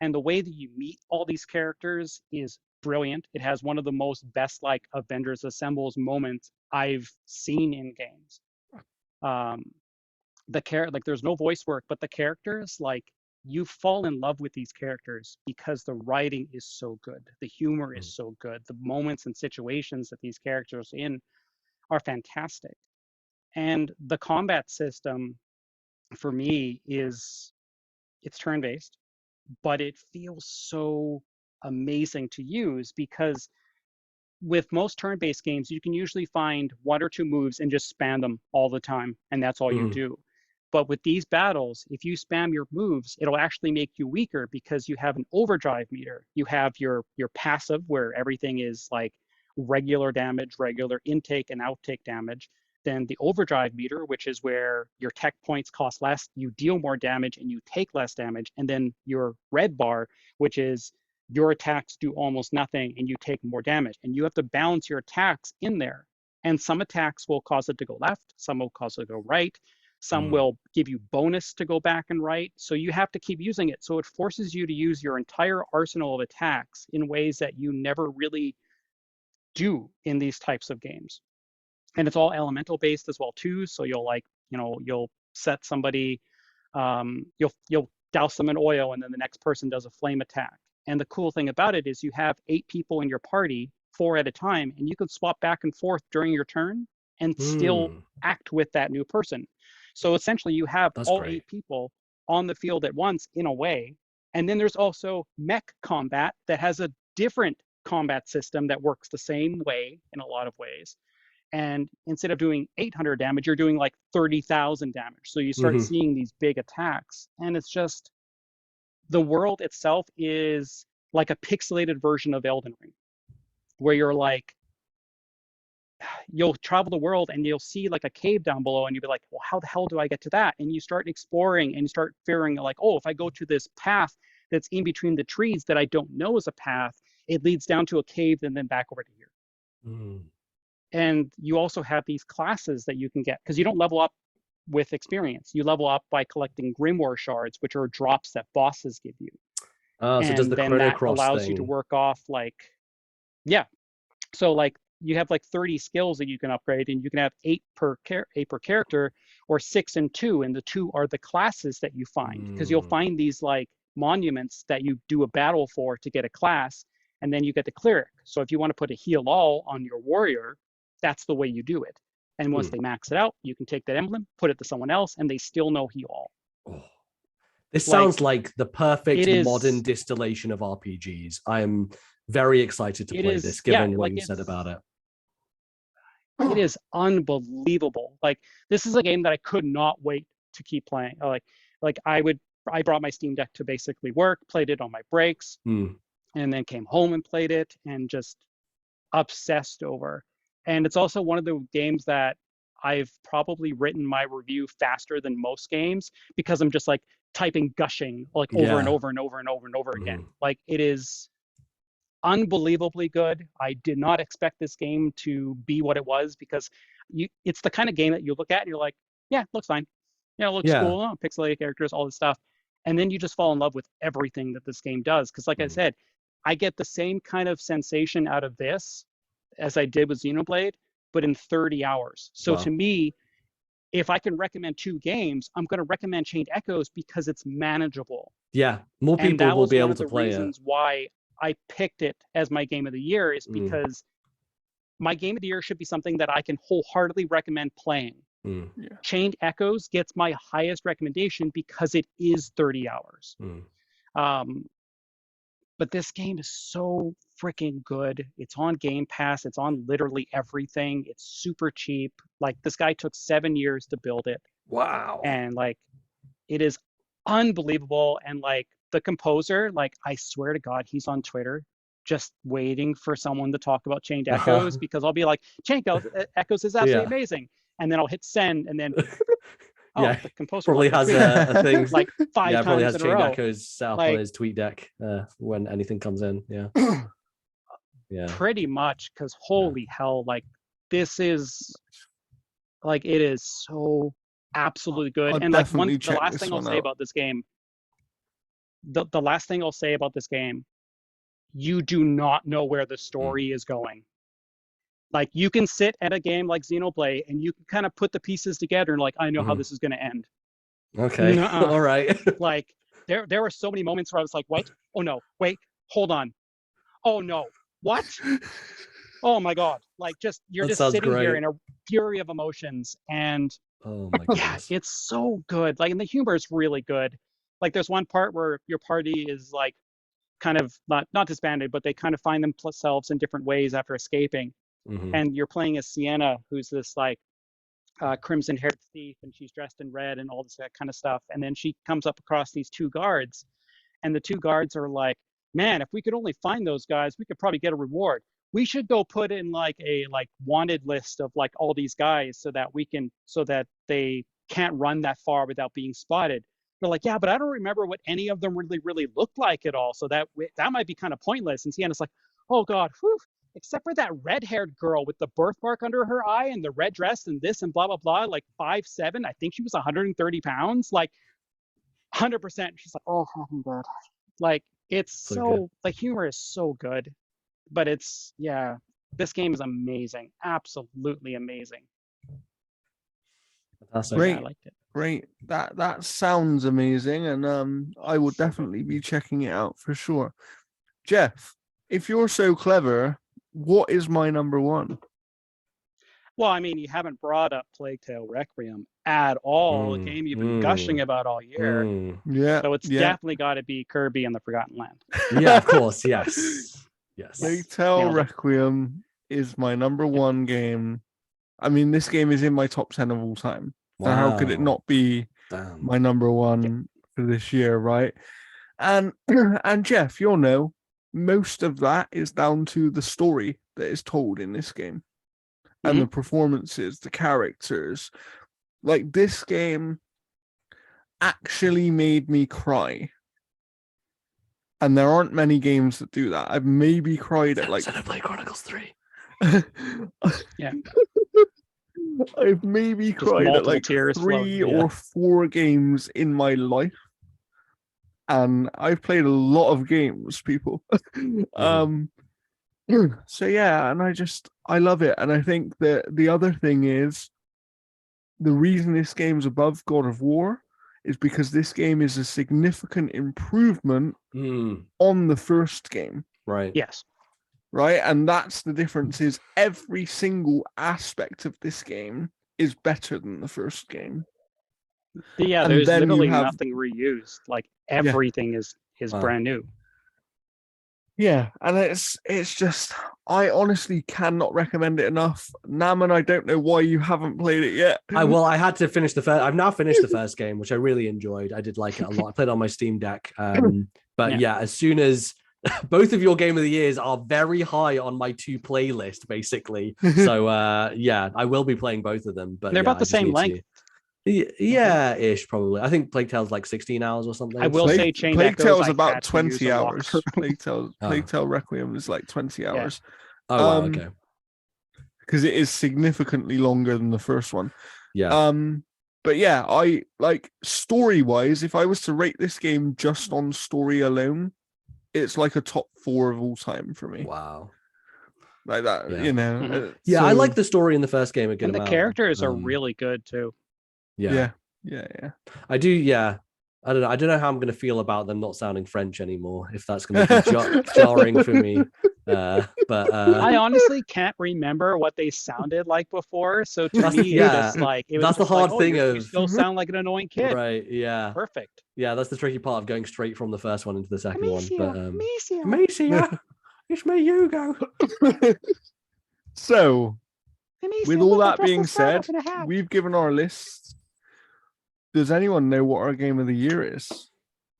B: And the way that you meet all these characters is brilliant. It has one of the most best like Avengers Assembles moments I've seen in games. Like, there's no voice work, but the characters, like, you fall in love with these characters because the writing is so good. The humor is so good. The moments and situations that these characters are in are fantastic. And the combat system for me it's turn-based, but it feels so amazing to use, because with most turn-based games, you can usually find 1 or 2 moves and just spam them all the time, and that's all you do. But with these battles, if you spam your moves, it'll actually make you weaker, because you have an overdrive meter. You have your passive, where everything is like regular damage, regular intake and outtake damage. Then the overdrive meter, which is where your tech points cost less, you deal more damage and you take less damage. And then your red bar, which is your attacks do almost nothing and you take more damage. And you have to balance your attacks in there. And some attacks will cause it to go left, some will cause it to go right. Some will give you bonus to go back and right. So you have to keep using it. So it forces you to use your entire arsenal of attacks in ways that you never really do in these types of games. And it's all elemental based as well too. So you'll set somebody, you'll douse them in oil, and then the next person does a flame attack. And the cool thing about it is you have 8 people in your party, 4 at a time, and you can swap back and forth during your turn and still act with that new person. So essentially you have all 8 people on the field at once in a way. And then there's also mech combat that has a different combat system that works the same way in a lot of ways. And instead of doing 800 damage, you're doing like 30,000 damage. So you start seeing these big attacks, and it's just, the world itself is like a pixelated version of Elden Ring, where you're like, you'll travel the world and you'll see like a cave down below, and you'll be like, well, how the hell do I get to that? And you start exploring and you start figuring like, oh, if I go to this path that's in between the trees that I don't know is a path, it leads down to a cave and then back over to here. And you also have these classes that you can get, because you don't level up with experience. You level up by collecting grimoire shards, which are drops that bosses give you.
C: So does the
B: then
C: Chrono
B: that
C: Cross
B: allows
C: thing.
B: you to work off like, so like you have like 30 skills that you can upgrade, and you can have 8 per character, or 6 and 2, and the 2 are the classes that you find, because you'll find these like monuments that you do a battle for to get a class, and then you get the cleric. So if you want to put a heal all on your warrior, that's the way you do it. And once they max it out, you can take that emblem, put it to someone else, and they still know heal all.
C: This sounds like the perfect modern distillation of RPGs. I am Very excited to
B: It
C: play
B: is-
C: this,
B: yeah,
C: given what
B: like,
C: you said
B: it's-
C: about it.
B: It is unbelievable. Like, this is a game that I could not wait to keep playing. I brought my Steam Deck to basically work, played it on my breaks,
C: Hmm.
B: and then came home and played it and just obsessed over. And it's also one of the games that I've probably written my review faster than most games because I'm just like typing gushing like over and
C: Yeah.
B: over and over and over and over again.
C: Mhm.
B: Like, it is unbelievably good. I did not expect this game to be what it was because it's the kind of game that you look at and you're like, yeah, looks fine. Yeah, it looks
C: Yeah.
B: cool. Oh, pixelated characters, all this stuff. And then you just fall in love with everything that this game does. Because like I
C: Mhm.
B: said, I get the same kind of sensation out of this as I did with Xenoblade, but in 30 hours. So
C: Wow.
B: to me, if I can recommend 2 games, I'm going to recommend Chained Echoes because it's manageable.
C: Yeah, more
B: And
C: people
B: that
C: will
B: was
C: be
B: one
C: able
B: of
C: to
B: the
C: play it.
B: reasons why I picked it as my game of the year, is
C: Mm.
B: because my game of the year should be something that I can wholeheartedly recommend playing.
C: Mm.
B: Chained Echoes gets my highest recommendation because it is 30 hours.
C: Mm.
B: But this game is so freaking good. It's on Game Pass. It's on literally everything. It's super cheap. Like, this guy took 7 years to build it.
C: Wow.
B: And like, it is unbelievable. And like, the composer, like, I swear to God, he's on Twitter just waiting for someone to talk about Chained Echoes, because I'll be like, Chained Echoes is absolutely amazing. And then I'll hit send, and then, oh,
C: Yeah,
B: the composer
C: probably
B: left
C: has a thing.
B: like 5
C: Yeah, probably
B: times
C: has
B: in a
C: Chained
B: row.
C: Echoes set up
B: Like-
C: on his tweet deck when anything comes in. Yeah. Yeah.
B: Pretty much, because holy hell, like, this is, like, it is so absolutely good.
A: I'll
B: And like,
A: definitely
B: the
A: check
B: last
A: this
B: thing I'll
A: one
B: say
A: out.
B: about this game, the last thing I'll say about this game, you do not know where the story is going. Like, you can sit at a game like Xenoblade and you can kind of put the pieces together and like, I know how this is going to end.
C: Okay.
B: Nuh-uh.
C: All right.
B: Like, there were so many moments where I was like, what? Oh no, wait, hold on. Oh no, what? Oh my God. Like, just, you're
C: That
B: just
C: sounds
B: sitting here
C: great.
B: in a fury of emotions. And
C: Oh my
B: yeah,
C: goodness.
B: it's so good. Like, and the humor is really good. Like, there's one part where your party is like kind of not disbanded, but they kind of find themselves in different ways after escaping.
C: Mhm.
B: And you're playing as Sienna, who's this like crimson-haired thief, and she's dressed in red and all this that kind of stuff. And then she comes up across these 2 guards, and the 2 guards are like, man, if we could only find those guys, we could probably get a reward. We should go put in like a wanted list of like all these guys so that they can't run that far without being spotted. They're like, yeah, but I don't remember what any of them really looked like at all. So that might be kind of pointless. And Sienna's like, oh God, whew, except for that red-haired girl with the birthmark under her eye and the red dress and this and blah, blah, blah, like 5'7", I think she was 130 pounds, like 100%. She's like, oh, fucking God. Like, it's
C: So good.
B: the humor is so good, but it's, yeah, this game is amazing. Absolutely amazing.
C: Fantastic.
B: So, yeah, I
A: Great.
B: liked it.
A: Great. That sounds amazing, and I will definitely be checking it out for sure. Jeff, if you're so clever, what is my number 1?
B: Well, I mean, you haven't brought up Plague Tale Requiem at all, a game you've been gushing about all year.
A: Yeah.
B: So it's
A: yeah.
B: definitely got to be Kirby and the Forgotten Land.
C: Yeah, of course. Yes. Yes.
A: Plague Tale
B: Nailed it.
A: Requiem is my number 1 game. I mean, this game is in my top 10 of all time. So how could it
C: Wow.
A: not be
C: Damn.
A: my number 1 for this year, right? And and Jeff, you'll know most of that is down to the story that is told in this game, and the performances, the characters. Like, this game actually made me cry, and there aren't many games that do that. I've maybe cried at like
C: Xenoblade Chronicles 3.
B: Yeah.
A: I've maybe
B: Just
A: cried at
B: multiple
A: like
B: tears
A: 3
B: flowing,
A: or 4 games in my life, and I've played a lot of games, people. So yeah, and I love it, and I think that the other thing is, the reason this game's above God of War is because this game is a significant improvement on the first game.
C: Right.
B: Yes.
A: Right, and that's the difference, is every single aspect of this game is better than the first game.
B: Yeah,
A: And
B: there's
A: then you
B: literally
A: have-
B: nothing reused. Like, everything is
C: Wow.
B: brand new.
A: Yeah, and it's just I honestly cannot recommend it enough. Naman, I don't know why you haven't played it yet.
C: I had to finish the first. I've now finished the first game, which I really enjoyed. I did like it a lot. I played it on my Steam Deck. But yeah, as soon as both of your game of the years are very high on my to play list, basically. So yeah, I will be playing both of them. But
B: They're
C: yeah,
B: about the same length.
C: Yeah, ish probably. I think Plague Tale's like 16 hours or something.
B: I will say Chained
A: Plague
B: Echoes,
A: Tale's
B: I
A: about
B: had to use
A: 20
B: a
A: hours.
B: walkthrough.
A: Plague Tale Requiem is like 20 hours.
C: Oh wow, okay.
A: Because it is significantly longer than the first one.
C: Yeah.
A: But yeah, I like story-wise, if I was to rate this game just on story alone, it's like a top 4 of all time for me.
C: Wow.
A: Like that,
C: Yeah.
A: you know.
B: Mhm.
C: Yeah, I like the story in the first game a good
B: And the
C: amount.
B: characters are really good too.
C: Yeah. I do. Yeah, I don't know. I don't know how I'm going to feel about them not sounding French anymore. If that's going to be jarring for me. But
B: I honestly can't remember what they sounded like before. So to me, it's just like
C: that's the hard thing
B: you still sound like an annoying kid.
C: Right? Yeah.
B: Perfect.
C: Yeah, that's the tricky part of going straight from the first one into the second
B: Amicia,
C: one. But
B: Amicia,
C: it's me, Hugo.
A: So,
B: Amicia,
A: with all
B: look, I
A: that
B: dressed
A: being
B: this right up
A: said,
B: in a hat.
A: we've given our lists. Does anyone know what our game of the year is?
C: I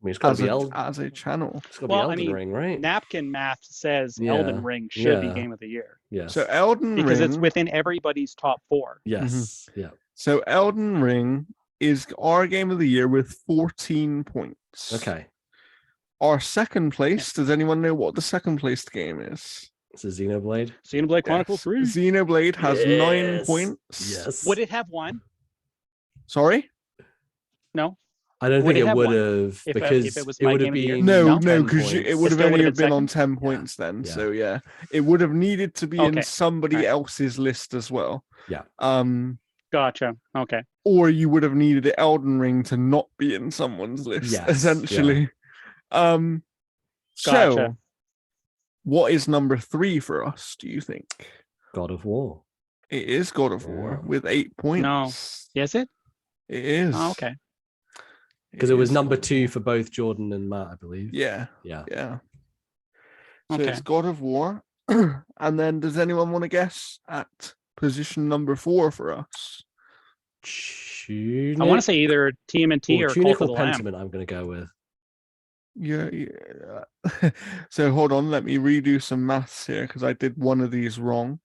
C: mean, it's got to be
A: as a channel.
C: It's got to be Elden Ring, right?
B: Napkin math says Elden Ring should be game of the year.
C: Yes.
A: So Elden Ring,
B: because it's within everybody's top 4.
C: Yes. Yeah.
A: So Elden Ring is our game of the year with 14 points.
C: Okay.
A: Our second place, does anyone know what the second placed game is?
C: It's a Xenoblade.
B: Xenoblade Chronicles 3.
A: Xenoblade has 9 points.
C: Yes.
B: Would it have won?
A: Sorry?
B: No.
C: I don't think it would have, because
B: if it was
C: it would have been
A: no, because it would have only been on 10 points then.
C: Yeah.
A: So yeah, it would have needed to be in somebody else's list as well.
C: Yeah.
B: Gotcha. Okay.
A: Or you would have needed Elden Ring to not be in someone's list, essentially.
B: Gotcha.
A: So what is number 3 for us, do you think?
C: God of War.
A: It is God of War with 8 points.
B: No. Is it?
A: It is.
B: Oh, okay.
C: Because it was number 2 for both Jordan and Matt, I believe.
A: Yeah.
C: Yeah.
A: So it's God of War. And then does anyone want to guess at position number 4 for us?
C: Tunic?
B: I want to say either TMNT or
C: Tunic
B: Cult
C: or
B: of the Lamb.
C: Pentiment, I'm going to go with.
A: Yeah. So hold on, let me redo some maths here because I did one of these wrong.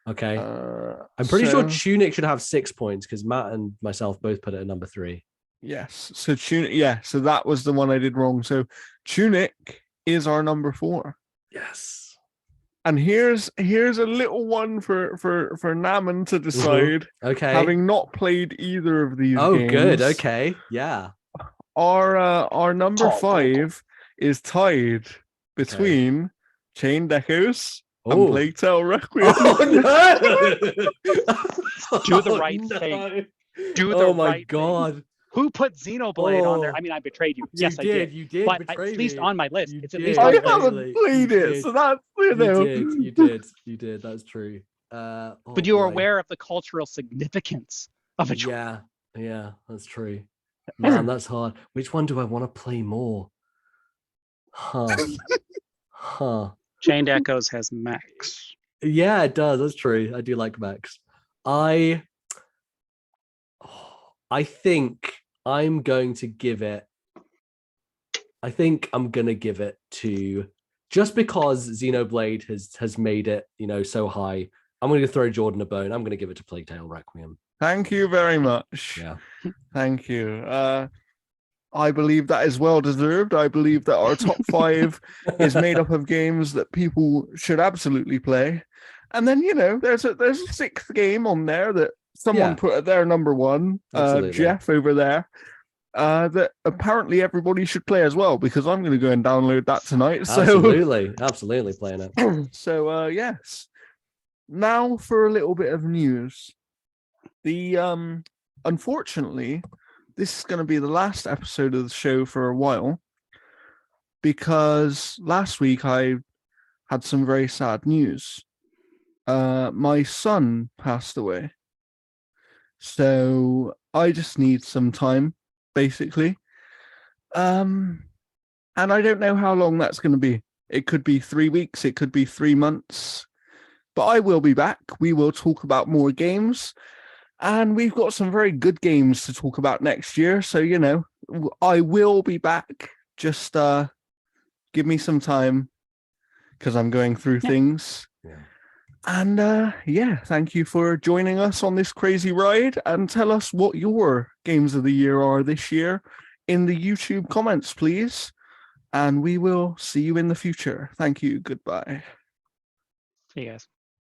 C: Okay. I'm pretty sure Tunic should have 6 points because Matt and myself both put it at number 3.
A: Yes. So Tunic, so that was the one I did wrong. So Tunic is our number 4.
C: Yes.
A: And here's a little one for Naman to decide.
C: Okay.
A: Having not played either of these games.
C: Oh, good. Okay. Yeah.
A: Our number 5 is tied between Chained Echoes and Plague Tale Requiem.
C: Oh no!
B: Do the right thing. Do the right thing. Who put Xenoblade on there? I mean, I betrayed you. Yes, I did.
C: You did.
B: But at least on my list. It's at least
A: I
B: on my
A: haven't
B: list.
A: played it, so that's
C: You did. That's true.
B: But you are aware of the cultural significance of a choice.
C: Yeah, that's true. Man, that's hard. Which one do I want to play more? Huh.
B: Chained Echoes has Max.
C: Yeah, it does. That's true. I do like Max. I think I'm going to give it. I think I'm gonna give it to, just because Xenoblade has made it, so high. I'm gonna throw Jordan a bone. I'm gonna give it to Plague Tale Requiem.
A: Thank you very much.
C: Yeah.
A: Thank you. I believe that is well deserved. I believe that our top 5 is made up of games that people should absolutely play. And then, there's a 6th game on there that someone put at their number 1, Jeff over there, that apparently everybody should play as well, because I'm going to go and download that tonight.
C: Absolutely playing it.
A: So, yes. Now for a little bit of news. Unfortunately, this is going to be the last episode of the show for a while, because last week I had some very sad news. My son passed away. So I just need some time, basically. And I don't know how long that's going to be. It could be 3 weeks, it could be 3 months, but I will be back. We will talk about more games, and we've got some very good games to talk about next year. So, you know, I will be back. Just give me some time because I'm going through things.
C: Yeah.
A: And yeah, thank you for joining us on this crazy ride, and tell us what your games of the year are this year in the YouTube comments, please. And we will see you in the future. Thank you. Goodbye.
B: See you guys.